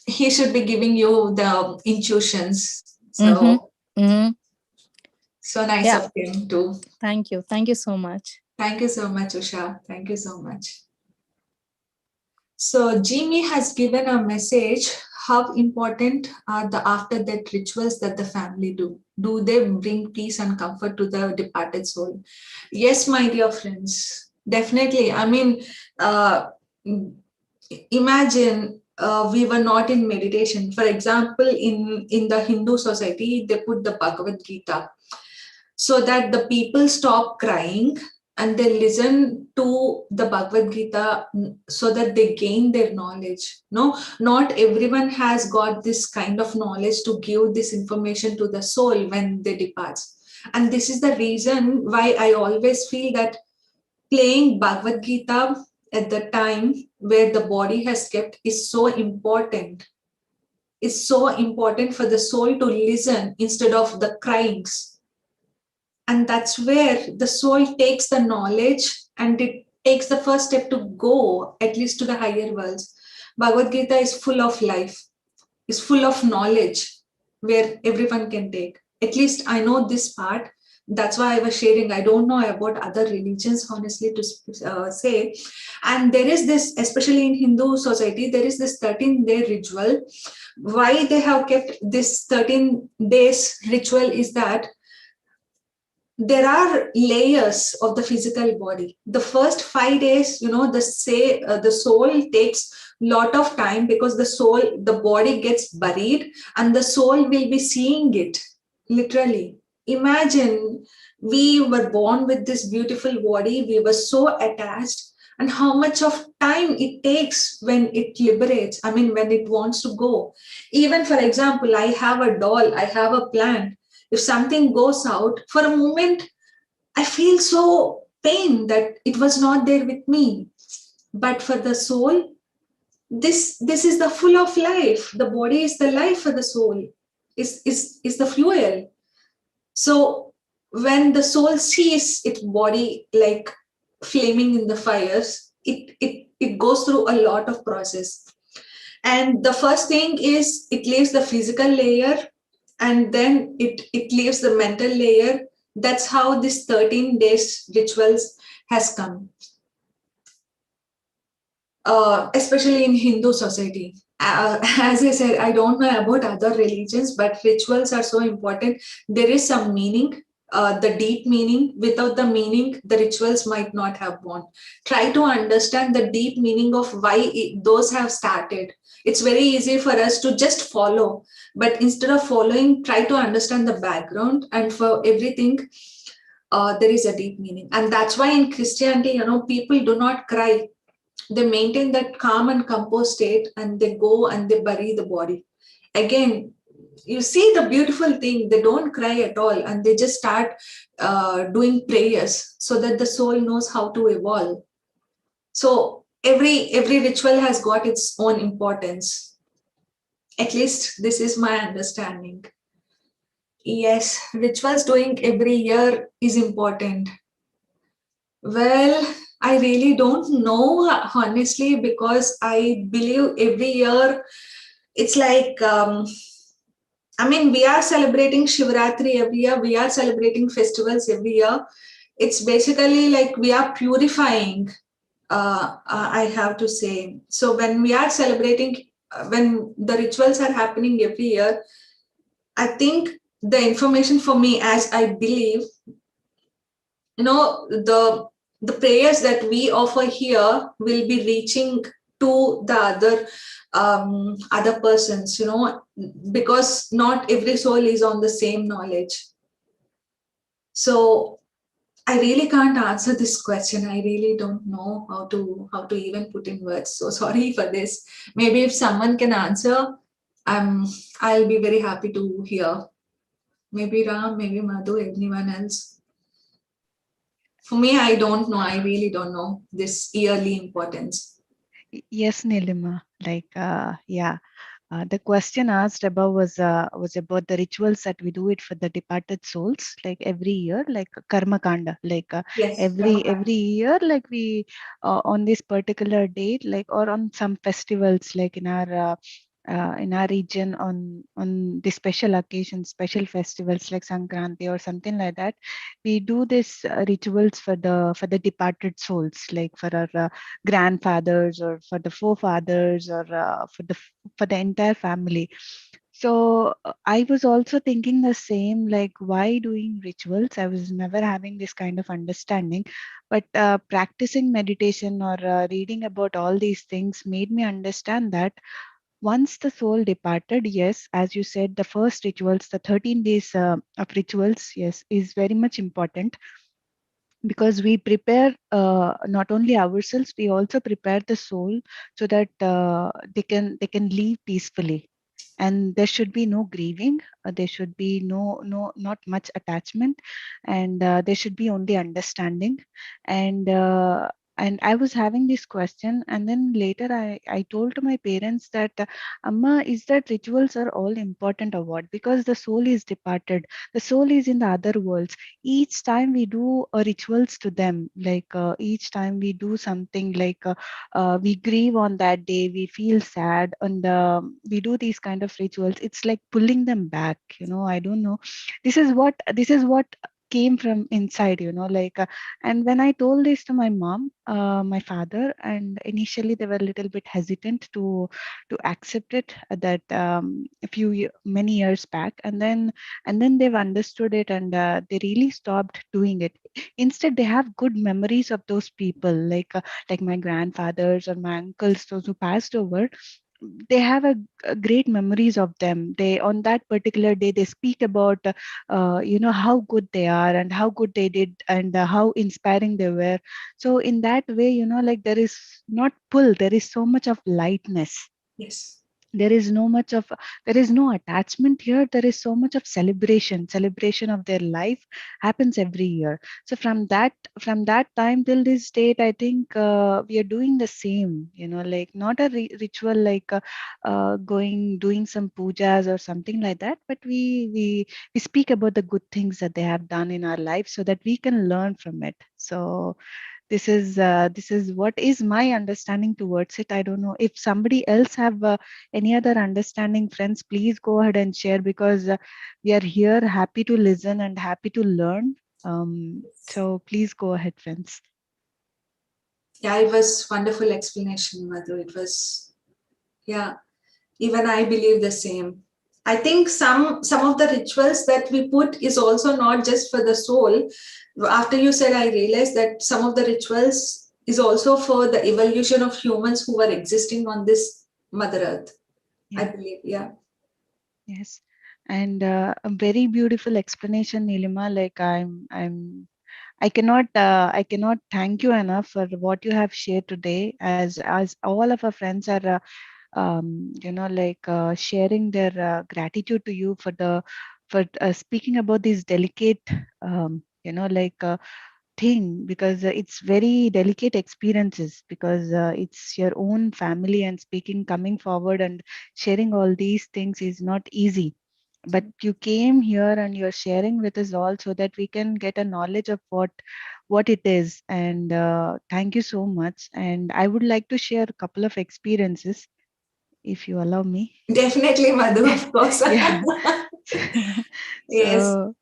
He should be giving you the intuitions. So, so nice of him too. Thank you so much. Thank you so much, Usha. Thank you so much. So Jimmy has given a message. How important are the after-death rituals that the family do? Do they bring peace and comfort to the departed soul? Yes, my dear friends, definitely. I mean, imagine we were not in meditation. For example, in the Hindu society, they put the Bhagavad Gita so that the people stop crying and they listen to the Bhagavad Gita, so that they gain their knowledge. No, not everyone has got this kind of knowledge to give this information to the soul when they depart. And this is the reason why I always feel that playing Bhagavad Gita at the time where the body has kept is so important. It's so important for the soul to listen instead of the cryings. And that's where the soul takes the knowledge and it takes the first step to go at least to the higher worlds. Bhagavad Gita is full of life, is full of knowledge where everyone can take. At least I know this part. That's why I was sharing. I don't know about other religions, honestly, to say. And there is this, especially in Hindu society, there is this 13-day ritual. Why they have kept this 13 days ritual is that there are layers of the physical body. The first 5 days, the soul takes lot of time, because the body gets buried and the soul will be seeing it literally. Imagine, we were born with this beautiful body, we were so attached, and how much of time it takes when it liberates, when it wants to go. Even for example, I have a doll, I have a plant. If something goes out, for a moment, I feel so pain that it was not there with me. But for the soul, this is the full of life. The body is the life for the soul, is the fuel. So when the soul sees its body like flaming in the fires, it goes through a lot of process. And the first thing is it leaves the physical layer, and then it leaves the mental layer. That's how this 13 days rituals has come, especially in Hindu society. As I said, I don't know about other religions, but rituals are so important. There is some meaning, the deep meaning. Without the meaning, the rituals might not have gone. Try to understand the deep meaning of why those have started. It's very easy for us to just follow, but instead of following, try to understand the background, and for everything, there is a deep meaning. And that's why in Christianity, people do not cry. They maintain that calm and composed state, and they go and they bury the body. Again, you see the beautiful thing, they don't cry at all, and they just start doing prayers so that the soul knows how to evolve. So every ritual has got its own importance. At least this is my understanding. Yes, rituals doing every year is important. Well, I really don't know, honestly, because I believe every year it's like, we are celebrating Shivratri every year, we are celebrating festivals every year. It's basically like we are purifying, I have to say. So when we are celebrating, when the rituals are happening every year, I think the information for me, as I believe, the prayers that we offer here will be reaching to the other persons, because not every soul is on the same knowledge. So I really can't answer this question. I really don't know how to even put in words. So sorry for this. Maybe if someone can answer, I'll be very happy to hear. Maybe Ram, maybe Madhu, anyone else. For me, I don't know. I really don't know this yearly importance. Yes, Neelima. The question asked above was about the rituals that we do it for the departed souls, like every year, like karma kanda, Yes, every year, like we on this particular date, like, or on some festivals, like in our region, on the special occasions, special festivals like Sankranti or something like that, we do this rituals for the departed souls, like for our grandfathers or for the forefathers, or for the entire family. So I was also thinking the same, like why doing rituals? I was never having this kind of understanding, but practicing meditation or reading about all these things made me understand that once the soul departed, yes, as you said, the first rituals, the 13 days of rituals, yes, is very much important, because we prepare not only ourselves, we also prepare the soul so that they can live peacefully, and there should be no grieving, there should be not much attachment, and there should be only understanding. And uh, and I was having this question, and then later I told to my parents that Amma, is that rituals are all important or what? Because the soul is departed, the soul is in the other worlds. Each time we do rituals to them, like each time we do something, like we grieve on that day, we feel sad, and we do these kind of rituals, it's like pulling them back, I don't know. This is what came from inside, like and when I told this to my mom, my father, and initially they were a little bit hesitant to accept it, that many years back, and then they've understood it, and they really stopped doing it. Instead, they have good memories of those people, like my grandfathers or my uncles, those who passed over. They have a great memories of them. They, on that particular day, they speak about how good they are and how good they did, and how inspiring they were. So in that way, like there is not pull, there is so much of lightness. Yes. There is no much of, there is no attachment here, there is so much of celebration of their life happens every year. So from that time till this date, I think we are doing the same, like not a ritual, like doing some pujas or something like that, but we speak about the good things that they have done in our life so that we can learn from it. So this is what is my understanding towards it. I don't know if somebody else have any other understanding. Friends, please go ahead and share, because we are here happy to listen and happy to learn. So please go ahead, friends. Yeah, it was wonderful explanation, Madhu. It was, yeah, even I believe the same. I think some of the rituals that we put is also not just for the soul. After you said, I realized that some of the rituals is also for the evolution of humans who were existing on this Mother Earth. I Yeah. believe, yeah. Yes. And a very beautiful explanation, Nilima. Like I cannot thank you enough for what you have shared today, as all of our friends are sharing their gratitude to you for speaking about these delicate thing, because it's very delicate experiences, because it's your own family, and speaking, coming forward and sharing all these things is not easy. But you came here and you're sharing with us all so that we can get a knowledge of what it is. And thank you so much. And I would like to share a couple of experiences, if you allow me. Definitely, Madhu, of course. Yeah. Yes. so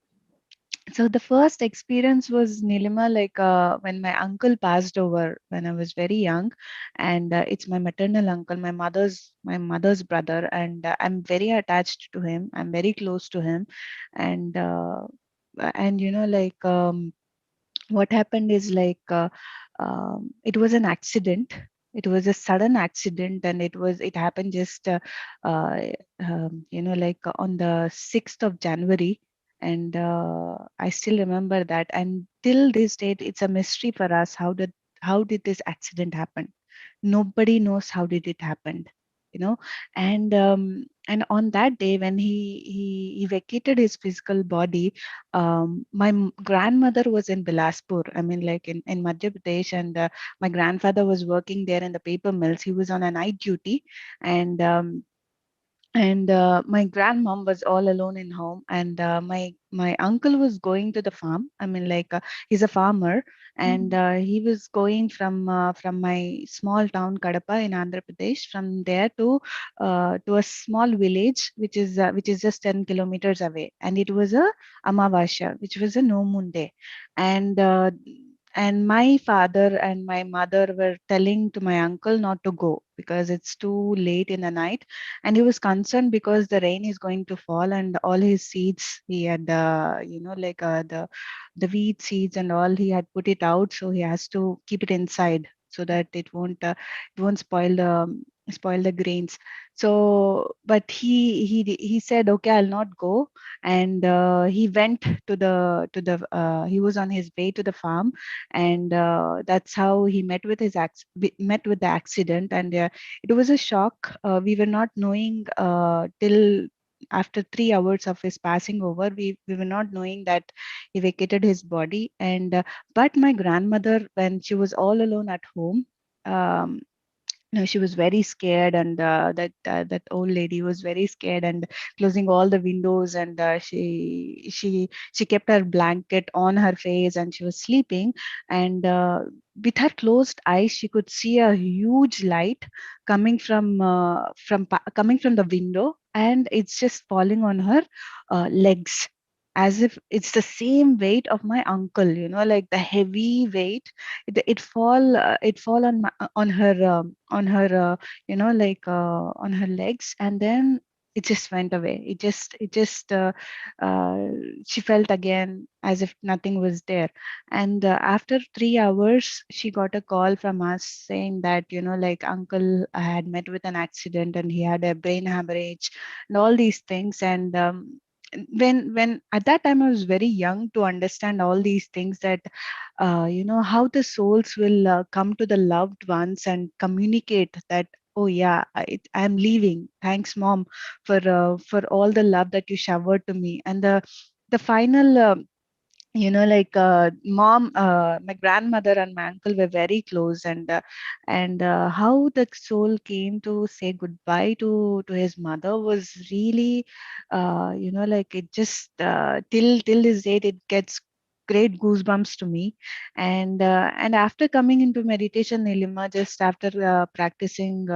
so the first experience was, Nilima, like when my uncle passed over when I was very young, and it's my maternal uncle, my mother's brother, and I'm very attached to him. I'm very close to him, and what happened is, like it was an accident. It was a sudden accident, and it happened just uh, on the 6th of January. And I still remember that, and till this date it's a mystery for us, how did this accident happen. Nobody knows how did it happen, you know and on that day, when he vacated his physical body, my grandmother was in Bilaspur, I mean, like in Madhya Pradesh, and my grandfather was working there in the paper mills. He was on a night duty, and my grandmom was all alone in home, and my uncle was going to the farm. I mean, like he's a farmer, and he was going from my small town Kadapa in Andhra Pradesh, from there to a small village which is just 10 kilometers away, and it was a Amavasya, which was a no moon day. And and my father and my mother were telling to my uncle not to go because it's too late in the night, and he was concerned because the rain is going to fall and all his seeds he had, the wheat seeds and all, he had put it out, so he has to keep it inside so that it won't spoil the grains. So but he said, okay, I'll not go. And he went to the he was on his way to the farm, and that's how he met with the accident. And it was a shock. We were not knowing till after 3 hours of his passing over. We were not knowing that he vacated his body. And but my grandmother, when she was all alone at home, um, no, she was very scared, and that old lady was very scared and closing all the windows, and she kept her blanket on her face, and she was sleeping. And with her closed eyes, she could see a huge light coming from the window, and it's just falling on her legs, as if it's the same weight of my uncle, like the heavy weight. It fall on her on her legs, and then it just went away. Uh, she felt again as if nothing was there. And after 3 hours, she got a call from us saying that, like, uncle had met with an accident and he had a brain hemorrhage and all these things. And when at that time I was very young to understand all these things, that how the souls will come to the loved ones and communicate that, oh yeah, I'm leaving, thanks mom for all the love that you showered to me. And the final mom, my grandmother and my uncle were very close. And how the soul came to say goodbye to his mother was really, it just till this date it gets great goosebumps to me. And after coming into meditation, Nilima, just after practicing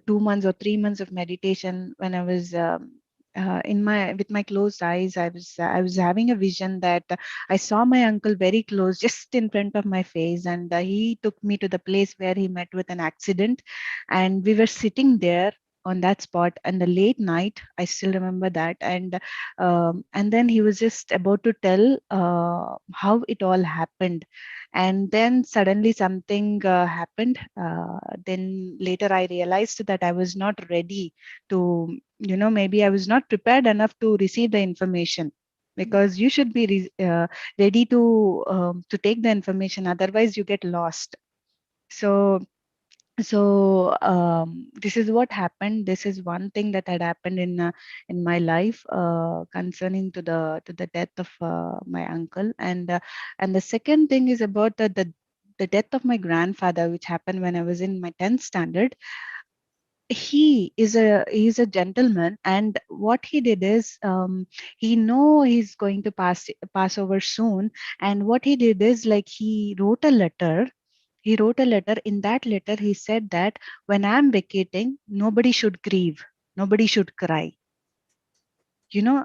2 months or 3 months of meditation, when I was in my with my closed eyes, I was having a vision that I saw my uncle very close, just in front of my face, and he took me to the place where he met with an accident, and we were sitting there on that spot in the late night. I still remember that. And then he was just about to tell how it all happened, and then suddenly something happened. Then later I realized that I was not ready to, maybe I was not prepared enough to receive the information, because you should be ready to take the information, otherwise you get lost. So this is what happened. This is one thing that had happened in my life concerning to the death of my uncle. And the second thing is about the death of my grandfather, which happened when I was in my 10th standard. He's a gentleman, and what he did is, he know he's going to pass over soon. And what he did is, like, he wrote a letter. In that letter he said that when I'm vacating, nobody should grieve, nobody should cry.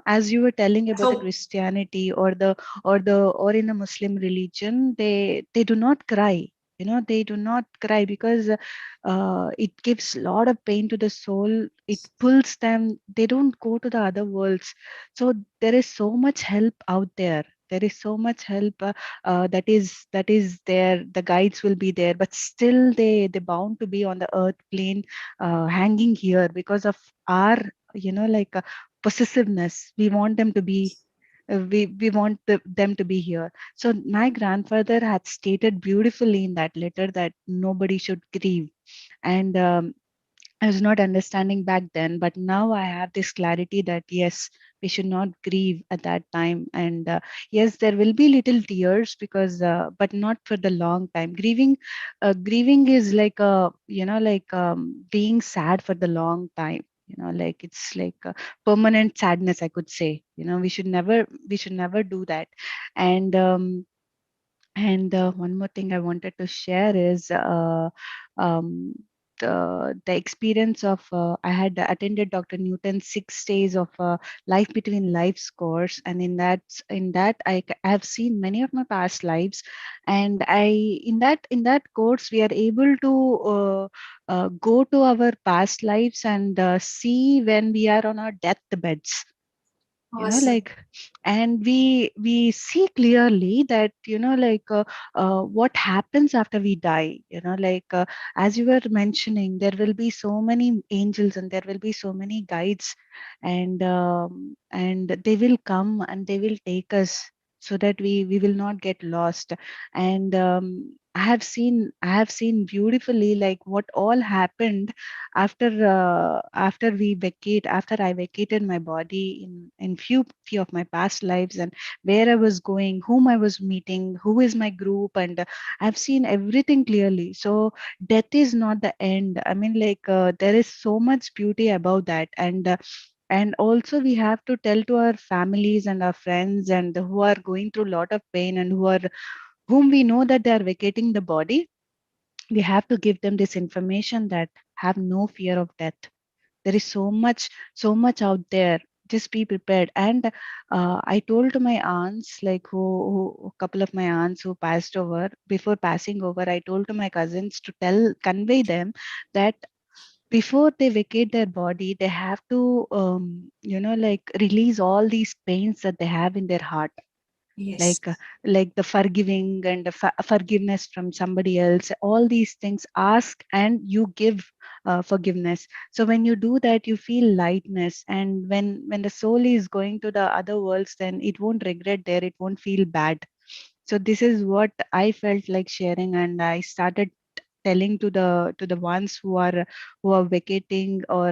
As you were telling about the So Christianity, or in a Muslim religion, they do not cry. They do not cry because it gives a lot of pain to the soul. It pulls them. They don't go to the other worlds. So there is so much help out there. There is so much help that is there. The guides will be there, but still they bound to be on the earth plane, hanging here because of our, like, possessiveness. We want them to be, we want them to be here. So my grandfather had stated beautifully in that letter that nobody should grieve. And I was not understanding back then, but now I have this clarity that yes, we should not grieve at that time. And yes, there will be little tears, because, but not for the long time. Grieving is like being sad for the long time. Like, it's like a permanent sadness, I could say. We should never do that. And one more thing I wanted to share is, um, the experience of I had attended Dr. Newton's 6 days of life between lives course, and in that I have seen many of my past lives, and in that course we are able to go to our past lives and see when we are on our deathbeds, Awesome. like, and we see clearly that what happens after we die, as you were mentioning, there will be so many angels and there will be so many guides, and they will come and they will take us so that we will not get lost. And I have seen beautifully like what all happened after I vacated my body in few of my past lives, and where I was going, whom I was meeting, who is my group, and I've seen everything clearly. So death is not the end. I mean, there is so much beauty about that, and also we have to tell to our families and our friends and who are going through a lot of pain and whom we know that they are vacating the body. We have to give them this information that have no fear of death. There is so much out there. Just be prepared. And I told to my aunts, like who a couple of my aunts who passed over, before passing over, I told to my cousins to convey them that before they vacate their body, they have to release all these pains that they have in their heart, Yes. like the forgiving and the forgiveness from somebody else, all these things. Ask and you give forgiveness. So when you do that, you feel lightness, and when the soul is going to the other worlds, then it won't regret there, it won't feel bad. So this is what I felt like sharing, and I started telling to the ones who are vacating, or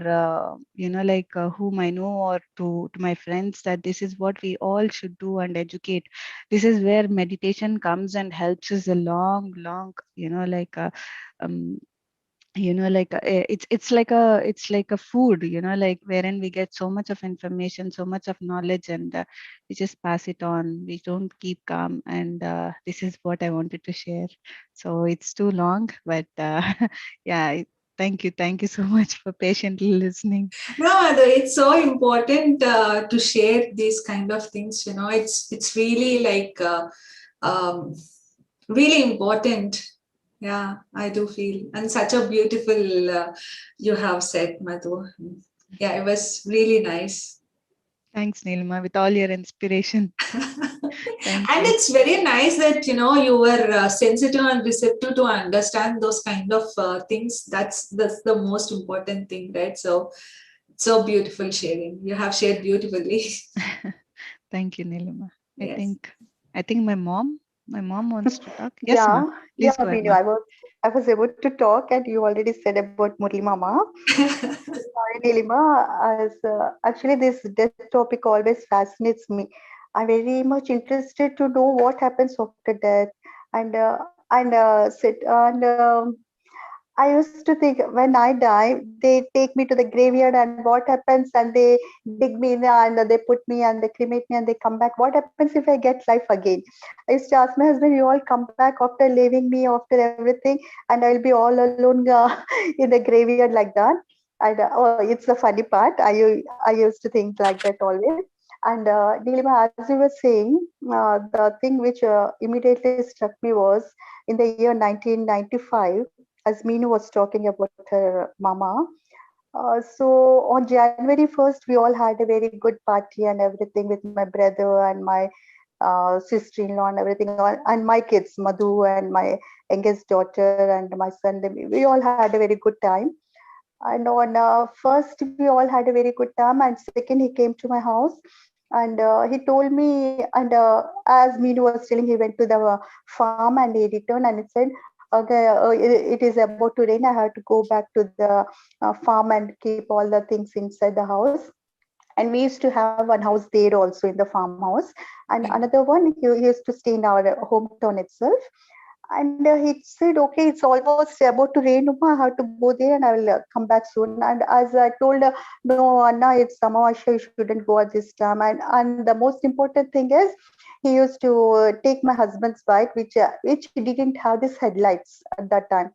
whom I know, or to my friends, that this is what we all should do and educate. This is where meditation comes and helps us a long um, it's like a food, wherein we get so much of information, so much of knowledge, and we just pass it on. We don't keep calm, and this is what I wanted to share. So it's too long, but yeah, thank you so much for patiently listening. No, it's so important to share these kind of things. It's really like um, really important. Yeah, I do feel, and such a beautiful you have said, Madhu. Yeah, it was really nice. Thanks, Neelima, with all your inspiration. Thank And you. it's very nice that you were sensitive and receptive to understand those kind of things. That's the most important thing, right? So beautiful sharing. You have shared beautifully. Thank you, Neelima. I Yes. think I think my mom wants to talk. Yes, Yeah, ma'am. Please yeah, go ahead, Minu. ma'am. I was able to talk, and you already said about Murli Mama. Sorry, Nilima. As actually, this death topic always fascinates me. I'm very much interested to know what happens after death, and I used to think when I die, they take me to the graveyard, and what happens? And they dig me in, and they put me and they cremate me and they come back. What happens if I get life again? I used to ask my husband, "You all come back after leaving me, after everything, and I'll be all alone in the graveyard like that." And oh, it's the funny part. I used to think like that always. And Nilima, as you were saying, the thing which immediately struck me was in the year 1995, as Meenu was talking about her mama. So on January 1st, we all had a very good party and everything with my brother and my sister-in-law and everything, and my kids, Madhu and my youngest daughter and my son. We all had a very good time. And on first, we all had a very good time, and second, he came to my house and he told me, and as Meenu was telling, he went to the farm and he returned and he said, "Okay, it is about to rain. I have to go back to the farm and keep all the things inside the house." And we used to have one house there also in the farmhouse, and another one he used to stay in our hometown itself. And he said, "Okay, it's almost about to rain, Uma. I have to go there and I will come back soon." And as I told, "No, Anna, it's Amavasya, you shouldn't go at this time." And the most important thing is, he used to take my husband's bike, which didn't have these headlights at that time.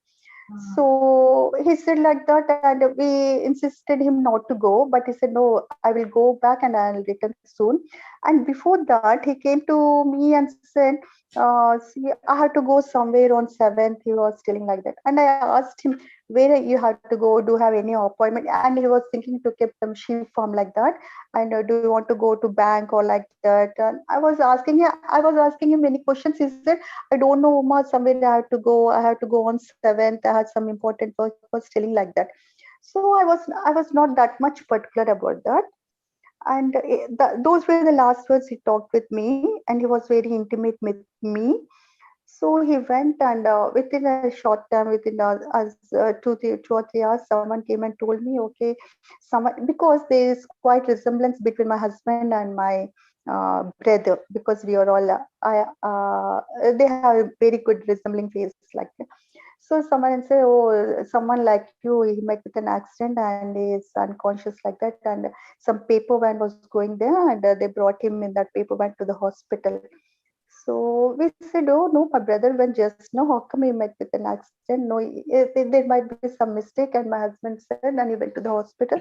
So he said like that, and we insisted him not to go, but he said, "No, I will go back and I'll return soon." And before that, he came to me and said, "See, I have to go somewhere on 7th." He was telling like that, and I asked him, "Where you have to go? Do you have any appointment?" And he was thinking to keep some sheep farm like that. And do you want to go to bank or like that? And I was asking him many questions. He said, "I don't know, Uma, somewhere I have to go. I have to go on 7th. I had some important work." He was telling like that. So I was not that much particular about that. And those were the last words he talked with me, and he was very intimate with me. So he went, and within a short time, within 2 or 3 hours, someone came and told me, okay, someone, because there is quite resemblance between my husband and my brother, because we are all, they have a very good resembling face like that. So someone said, oh, someone like you, he met with an accident and he is unconscious like that. And some paper van was going there, and they brought him in that paper van to the hospital. So we said, oh no, my brother went just now. How come he met with an accident? No, there might be some mistake. And my husband said, and he went to the hospital,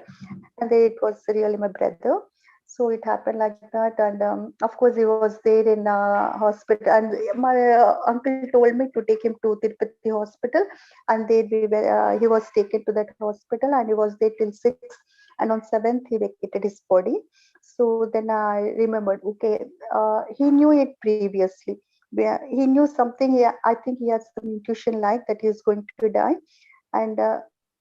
and it was really my brother. So it happened like that, and of course he was there in hospital, and my uncle told me to take him to Tirupati hospital, and there he was taken to that hospital, and he was there till 6, and on 7th he vacated his body. So then I remembered, okay, he knew it previously. He knew something. I think he had some intuition like that he is going to die, and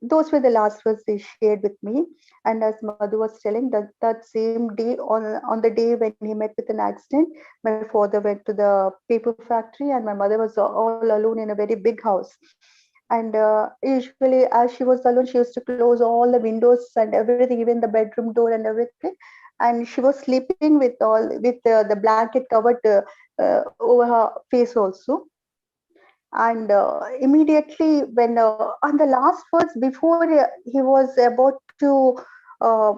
those were the last words they shared with me. And as Madhu was telling, that same day, on the day when he met with an accident, my father went to the paper factory, and my mother was all alone in a very big house. And usually, as she was alone, she used to close all the windows and everything, even the bedroom door and everything. And she was sleeping with the blanket covered over her face also. And immediately, when on the last words before he was about to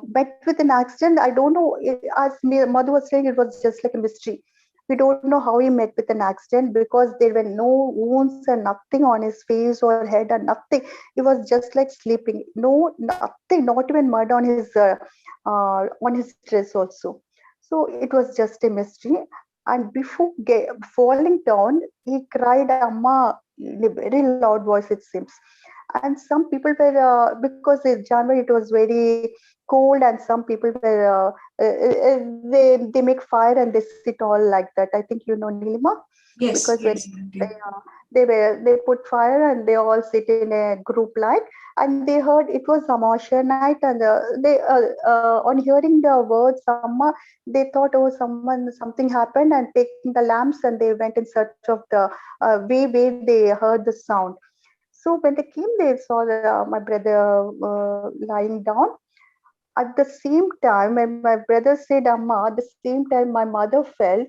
met with an accident, I don't know, as mother was saying, it was just like a mystery. We don't know how he met with an accident, because there were no wounds and nothing on his face or head and nothing. He was just like sleeping, no, nothing, not even mud on his dress also. So it was just a mystery. And before falling down, he cried "Amma" in a very loud voice, it seems. And some people were, because in January it was very cold, and some people were, they make fire and they sit all like that. I think you know, Nilima, Yes, because when yes, I do. they put fire and they all sit in a group like, and they heard it was Amasya night, and they on hearing the words Amma, they thought, oh, something happened, and taking the lamps, and they went in search of the way where they heard the sound. So when they came, they saw my brother lying down. At the same time, when my brother said Amma, at the same time my mother felt,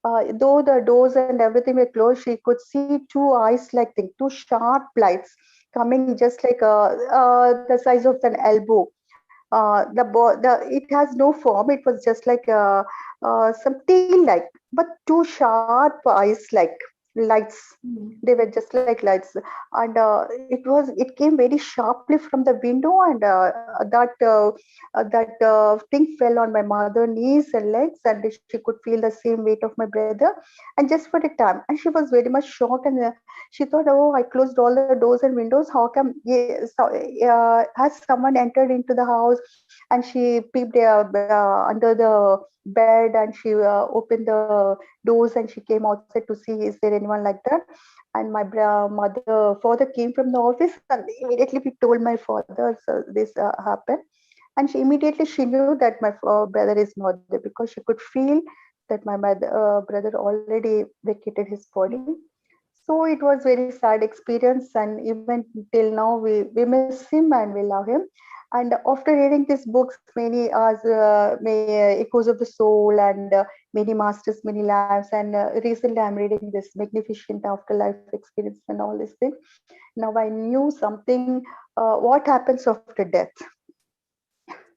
though the doors and everything were closed, she could see two eyes like thing, two sharp lights coming just like the size of an elbow. It has no form. It was just like some tail like, but two sharp eyes like lights. Mm. They were just like lights, and it came very sharply from the window, and that thing fell on my mother knees and legs, and she could feel the same weight of my brother, and just for a time, and she was very much shocked, and she thought, oh, I closed all the doors and windows. How come? Yes, has someone entered into the house? And she peeped under the bed, and she opened the doors, and she came outside to see, is there anyone like that? And my father came from the office, and immediately we told my father, so this happened. And she knew that my brother is not there, because she could feel that my brother already vacated his body. So it was very sad experience, and even till now we miss him and we love him. And after reading these books, many as Echoes of the Soul, and many masters, many lives, and recently I'm reading this Magnificent Afterlife Experience and all these things. Now I knew something, what happens after death.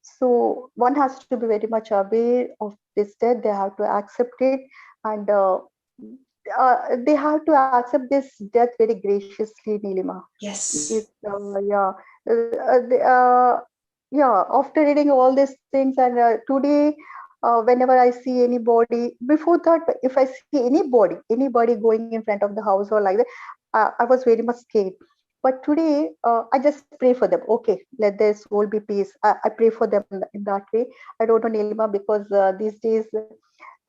So one has to be very much aware of this death. They have to accept it, and they have to accept this death very graciously, Nilima. Yes. It's yeah. After reading all these things, and today, whenever I see anybody, before that, if I see anybody going in front of the house or like that, I was very much scared. But today, I just pray for them. Okay, let their soul be peace. I pray for them in that way. I don't know, Nilima, because these days,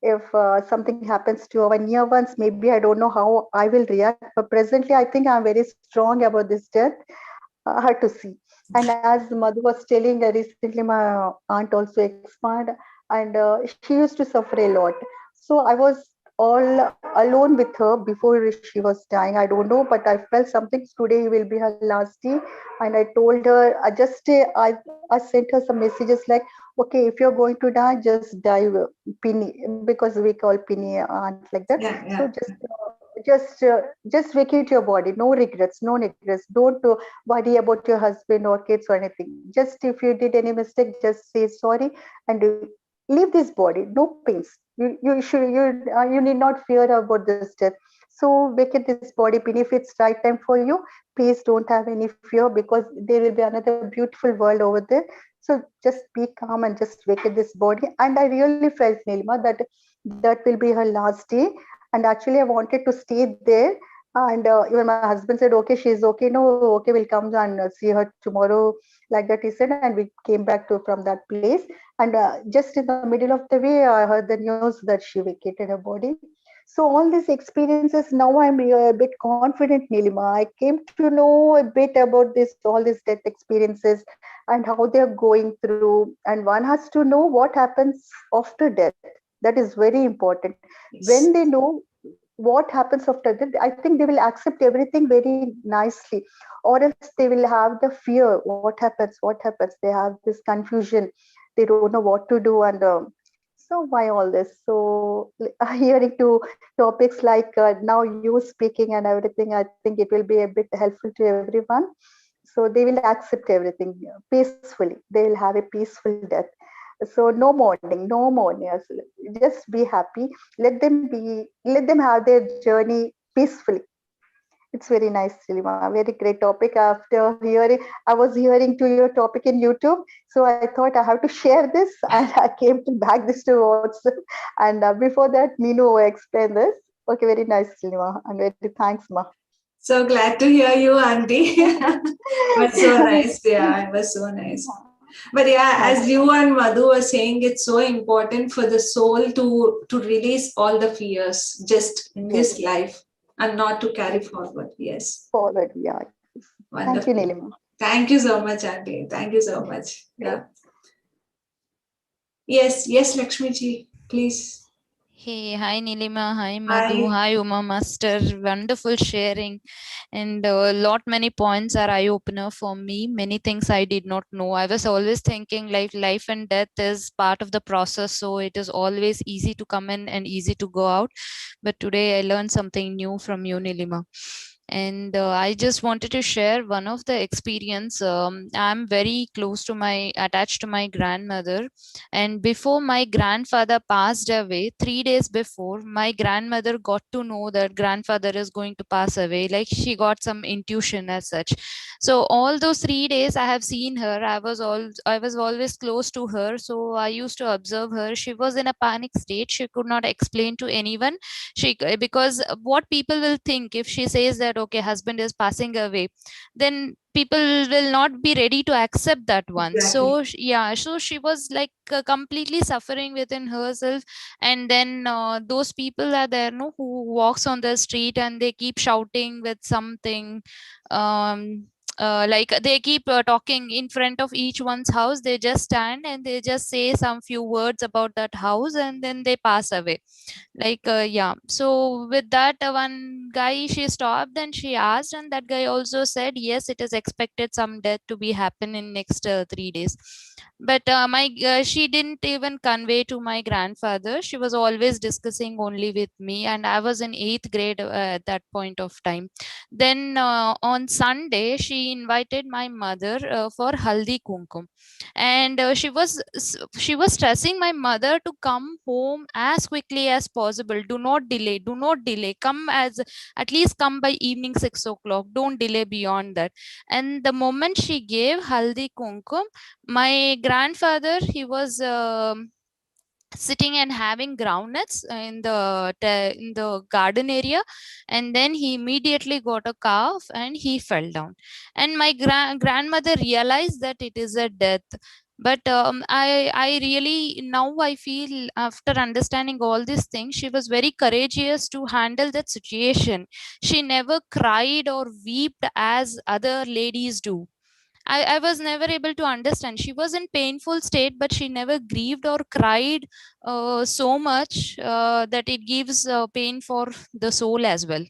if something happens to our near ones, maybe I don't know how I will react. But presently, I think I'm very strong about this death. I had to see. And as Madhu was telling, recently my aunt also expired, and she used to suffer a lot. So I was all alone with her before she was dying. I don't know, but I felt something. Today will be her last day, and I told her, I sent her some messages like, okay, if you're going to die, just die, Pini, because we call Pini aunt like that. Yeah, So yeah. just vacate your body. No regrets, no regrets. Don't worry about your husband or kids or anything. Just if you did any mistake, just say sorry and leave this body. No pains. You need not fear about this death. So vacate this body, Pin. If it's right time for you, please don't have any fear, because there will be another beautiful world over there. So just be calm and just vacate this body. And I really felt, Nilma, that that will be her last day. And actually, I wanted to stay there. And even my husband said, okay, she's okay. No, okay, we'll come and see her tomorrow. Like that, he said. And we came back to from that place. And just in the middle of the way, I heard the news that she vacated her body. So all these experiences, now I'm a bit confident, Nilima. I came to know a bit about this, all these death experiences and how they're going through. And one has to know what happens after death. That is very important. When Yes. they know what happens after that, I think they will accept everything very nicely, or else they will have the fear. What happens, they have this confusion, they don't know what to do. And so why all this? So hearing to topics like now you speaking and everything, I think it will be a bit helpful to everyone. So they will accept everything peacefully. They will have a peaceful death. So no mourning, no mourning. Just be happy. Let them have their journey peacefully. It's very nice, Silima. Very great topic. After hearing, I was hearing to your topic in YouTube, so I thought I have to share this, and I came to back this to WhatsApp. And before that, Nino explained this. Okay, very nice, Silima, and very thanks, Ma. So glad to hear you, Auntie. Was so nice. Yeah, it was so nice. But yeah, Thanks. as you and Madhu were saying, it's so important for the soul to release all the fears just in Yes, this life and not to carry forward. Yes. forward. Yeah. Thank you, Wonderful. Nilima. Thank you so much, Auntie. Thank you so much. Yeah. Yes, yes, Lakshmi ji, please. Hey, hi Nilima, hi Madhu, Hi. hi Uma Master. Wonderful sharing, and a lot many points are eye opener for me. Many things I did not know. I was always thinking like life and death is part of the process, so it is always easy to come in and easy to go out. But today I learned something new from you, Nilima. And I just wanted to share one of the experience. I'm very close to my attached to my grandmother, and before my grandfather passed away, 3 days before, my grandmother got to know that grandfather is going to pass away. Like she got some intuition as such. So all those 3 days I have seen her. I was always close to her. So I used to observe her. She was in a panic state. She could not explain to anyone. Because what people will think if she says that okay, husband is passing away, then people will not be ready to accept that one. Exactly. So yeah, so she was like completely suffering within herself. And then those people are there, no, who walks on the street and they keep shouting with something, um like they keep talking in front of each one's house. They just stand and they just say some few words about that house and then they pass away. Like yeah, so with that one guy, she stopped and she asked, and that guy also said yes, it is expected some death to be happen in next 3 days. But my she didn't even convey to my grandfather. She was always discussing only with me, and I was in 8th grade at that point of time. Then on Sunday she she invited my mother for haldi kumkum, and she was stressing my mother to come home as quickly as possible. Do not delay, do not delay, come as at least come by evening 6 o'clock, don't delay beyond that. And the moment she gave haldi kumkum, my grandfather, he was sitting and having groundnuts in the garden area, and then he immediately got a cough and he fell down. And my grandmother realized that it is a death. But I really, now I feel, after understanding all these things, she was very courageous to handle that situation. She never cried or wept as other ladies do. I was never able to understand. She was in painful state, but she never grieved or cried so much that it gives pain for the soul as well.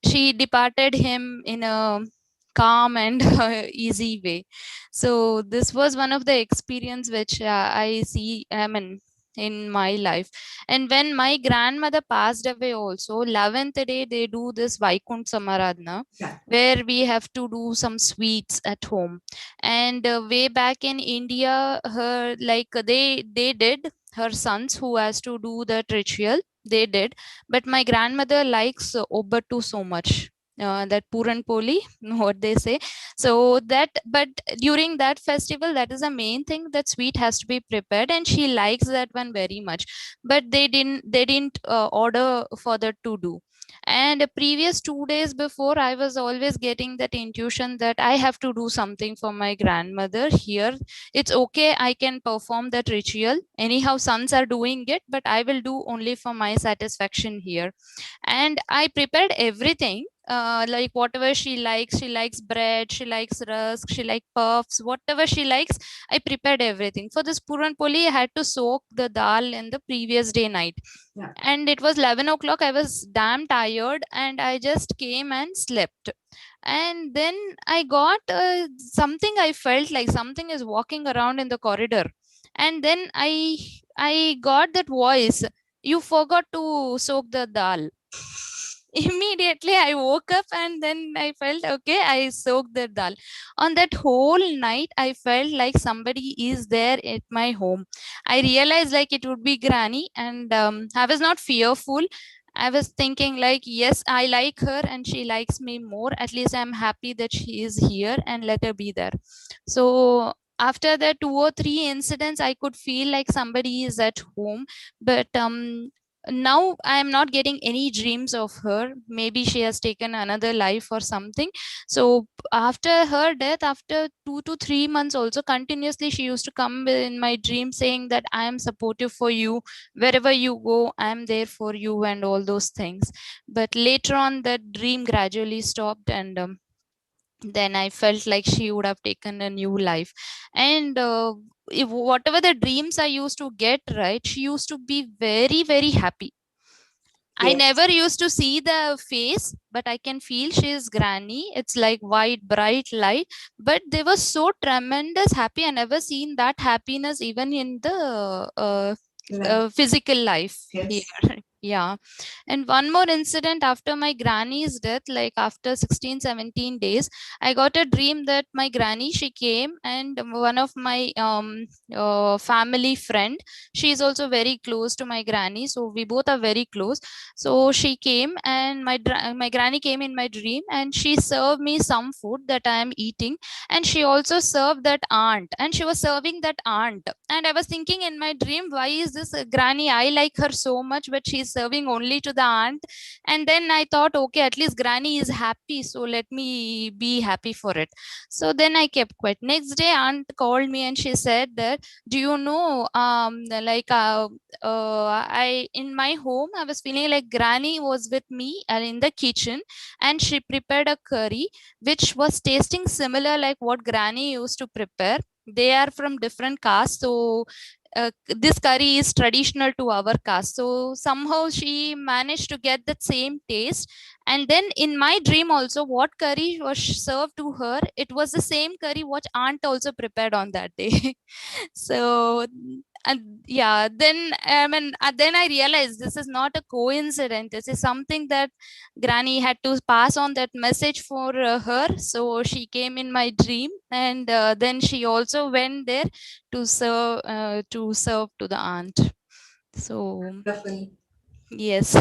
She departed him in a calm and easy way. So this was one of the experience which I see, I mean, in my life. And when my grandmother passed away also, 11th day they do this Vaikunt Samaradna, where we have to do some sweets at home. And way back in India, her, like, they did, her sons who has to do that ritual, they did. But my grandmother likes Obbatu so much, that Puran Poli, what they say. So that, but during that festival, that is the main thing, that sweet has to be prepared, and she likes that one very much. But they didn't order for that to do. And the previous 2 days before, I was always getting that intuition that I have to do something for my grandmother here. It's okay, I can perform that ritual anyhow, sons are doing it, but I will do only for my satisfaction here. And I prepared everything, like whatever she likes bread, she likes rusk, she likes puffs, whatever she likes, I prepared everything. For this puran poli, I had to soak the dal in the previous day night. And it was 11 o'clock, I was damn tired, and I just came and slept. And then I got something, I felt like something is walking around in the corridor. And then I got that voice, you forgot to soak the dal. Immediately I woke up, and then I felt okay, I soaked the dal. On that whole night, I felt like somebody is there at my home. I realized like it would be granny, and I was not fearful. I was thinking like, yes, I like her and she likes me more, at least I'm happy that she is here, and let her be there. So after the 2 or 3 incidents, I could feel like somebody is at home. But now I am not getting any dreams of her. Maybe she has taken another life or something. So after her death, after 2 to 3 months also, continuously she used to come in my dream saying that I am supportive for you, wherever you go I am there for you, and all those things. But later on that dream gradually stopped, and then I felt like she would have taken a new life. And if whatever the dreams I used to get, right, she used to be very, very happy. I never used to see the face, but I can feel she is granny. It's like white, bright light. But they were so tremendous happy. I never seen that happiness even in the physical life here. Yeah. And one more incident after my granny's death, like after 16, 17 days, I got a dream that my granny, she came, and one of my family friend, she is also very close to my granny. So we both are very close. So she came, and my granny came in my dream, and she served me some food that I am eating. And she also served that aunt, and she was serving that aunt. And I was thinking in my dream, why is this granny, I like her so much, but she's serving only to the aunt. And then I thought, okay, at least granny is happy, so let me be happy for it. So then I kept quiet. Next day aunt called me, and she said that, do you know, I, in my home, I was feeling like granny was with me in the kitchen, and she prepared a curry which was tasting similar like what granny used to prepare. They are from different castes, so this curry is traditional to our caste. So somehow she managed to get that same taste. And then in my dream also, what curry was served to her, it was the same curry what aunt also prepared on that day. So and yeah, then I mean, then I realized this is not a coincidence. This is something that Granny had to pass on that message for her. So she came in my dream, and then she also went there to serve to the aunt. So Wonderful. yes.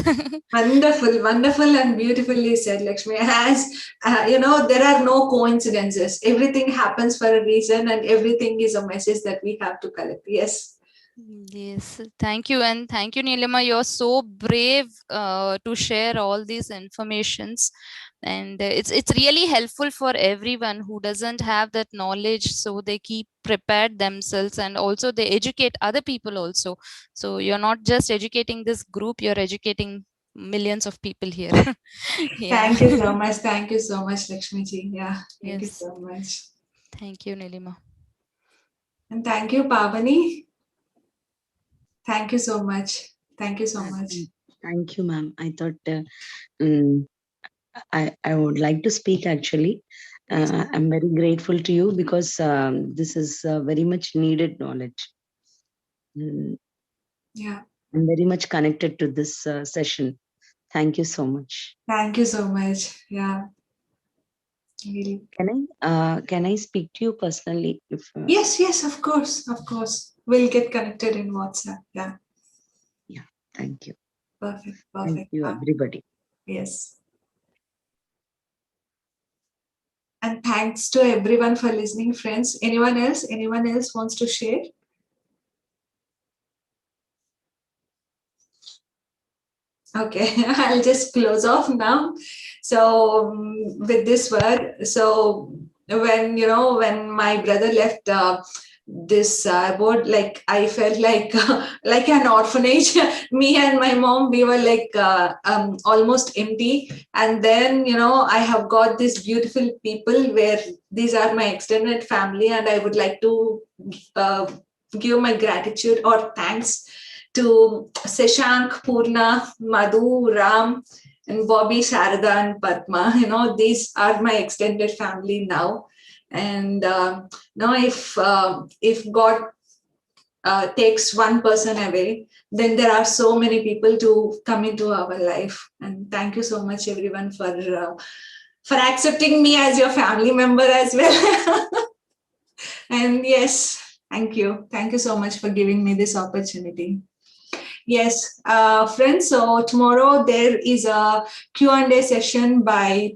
Wonderful, wonderful, and beautifully said, Lakshmi. As there are no coincidences. Everything happens for a reason, and everything is a message that we have to collect. Yes. Yes, thank you, and thank you, Neelima. You're so brave to share all these informations, and it's really helpful for everyone who doesn't have that knowledge. So they keep prepared themselves, and also they educate other people also. So you're not just educating this group; you're educating millions of people here. Yeah. Thank you so much. Thank you so much, Lakshmi ji. Yeah. Thank you Yes. so much. Thank you, Neelima. And thank you, Pavani. Thank you so much. Thank you so much. Thank you, ma'am. I thought um, I would like to speak actually. I'm very grateful to you because this is very much needed knowledge. Yeah. I'm very much connected to this session. Thank you so much. Thank you so much. Yeah. Really. Can I speak to you personally? If Yes, of course. Of course. We'll get connected in WhatsApp. Yeah. yeah, thank you. Perfect. Thank Perfect. you, everybody. Yes. And thanks to everyone for listening, friends. Anyone else? Anyone else wants to share? Okay, I'll just close off now. So with this word, so when my brother left this board, like I felt like like an orphanage. Me and my mom, we were like almost empty. And then I have got these beautiful people where these are my extended family, and I would like to uh, give my gratitude or thanks to Seshank, Purna, Madhu, Ram, and Bobby, Sharada, and Padma. These are my extended family now. And now, if God takes one person away, then there are so many people to come into our life. And thank you so much, everyone, for accepting me as your family member as well. And yes, thank you. Thank you so much for giving me this opportunity. Yes, friends. So tomorrow there is a Q&A session by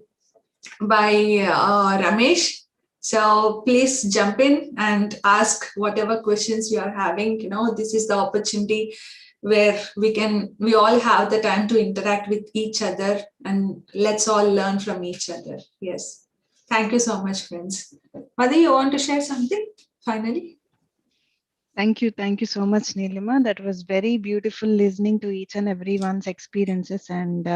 Ramesh. So please jump in and ask whatever questions you are having. This is the opportunity where we all have the time to interact with each other, and let's all learn from each other. Yes. Thank you so much, friends. Madhu, you want to share something finally? Thank you. Thank you so much, Neelima. That was very beautiful listening to each and everyone's experiences. And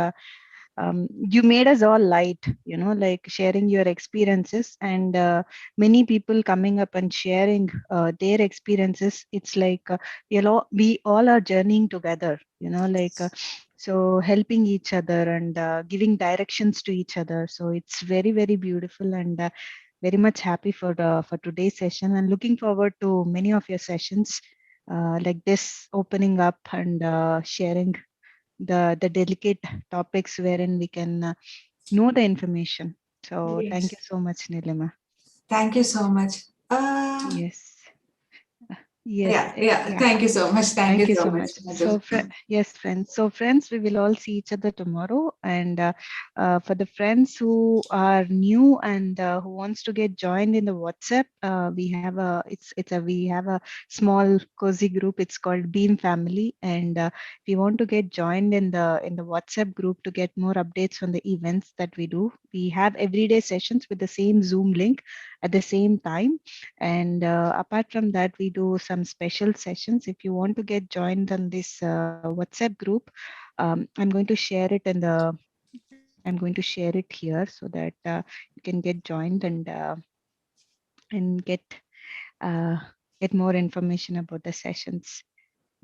you made us all light, like sharing your experiences, and many people coming up and sharing their experiences. It's like we all are journeying together, like so helping each other and giving directions to each other. So it's very, very beautiful, and very much happy for today's session, and looking forward to many of your sessions like this, opening up and sharing the delicate topics wherein we can know the information. So thank Yes. you so much, Nilima. Thank you so much. Yes. Yes. Yeah. Yeah. Thank you so much. Thank you Thank you so so much, much. Madhu. So, yes, friends. So, friends, we will all see each other tomorrow. And for the friends who are new and who wants to get joined in the WhatsApp, we have a small cozy group. It's called Beam Family. And if you want to get joined in the WhatsApp group to get more updates on the events that we do, we have everyday sessions with the same Zoom link at the same time. And apart from that, we do some special sessions. If you want to get joined on this WhatsApp group, I'm going to share it here so that you can get joined and uh, get more information about the sessions.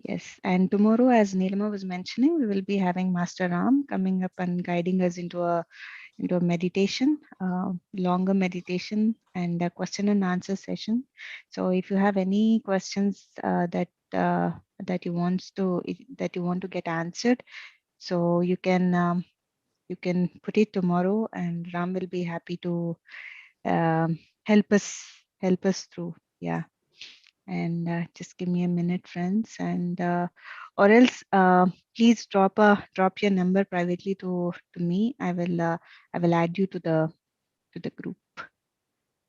Yes, and tomorrow, as Neelima was mentioning, we will be having Master Ram coming up and guiding us into a meditation, longer meditation, and a question and answer session. So if you have any questions that that you want to get answered, so you can put it tomorrow, and Ram will be happy to um, help us through. Yeah. And just give me a minute, friends, and or else please drop your number privately to me. I will add you to the group.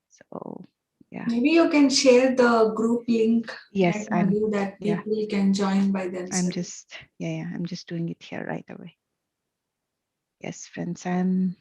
So yeah. Maybe you can share the group link, Yes, right, Madhu, that people can join by themselves. I'm just doing it here right away. Yes, friends, I'm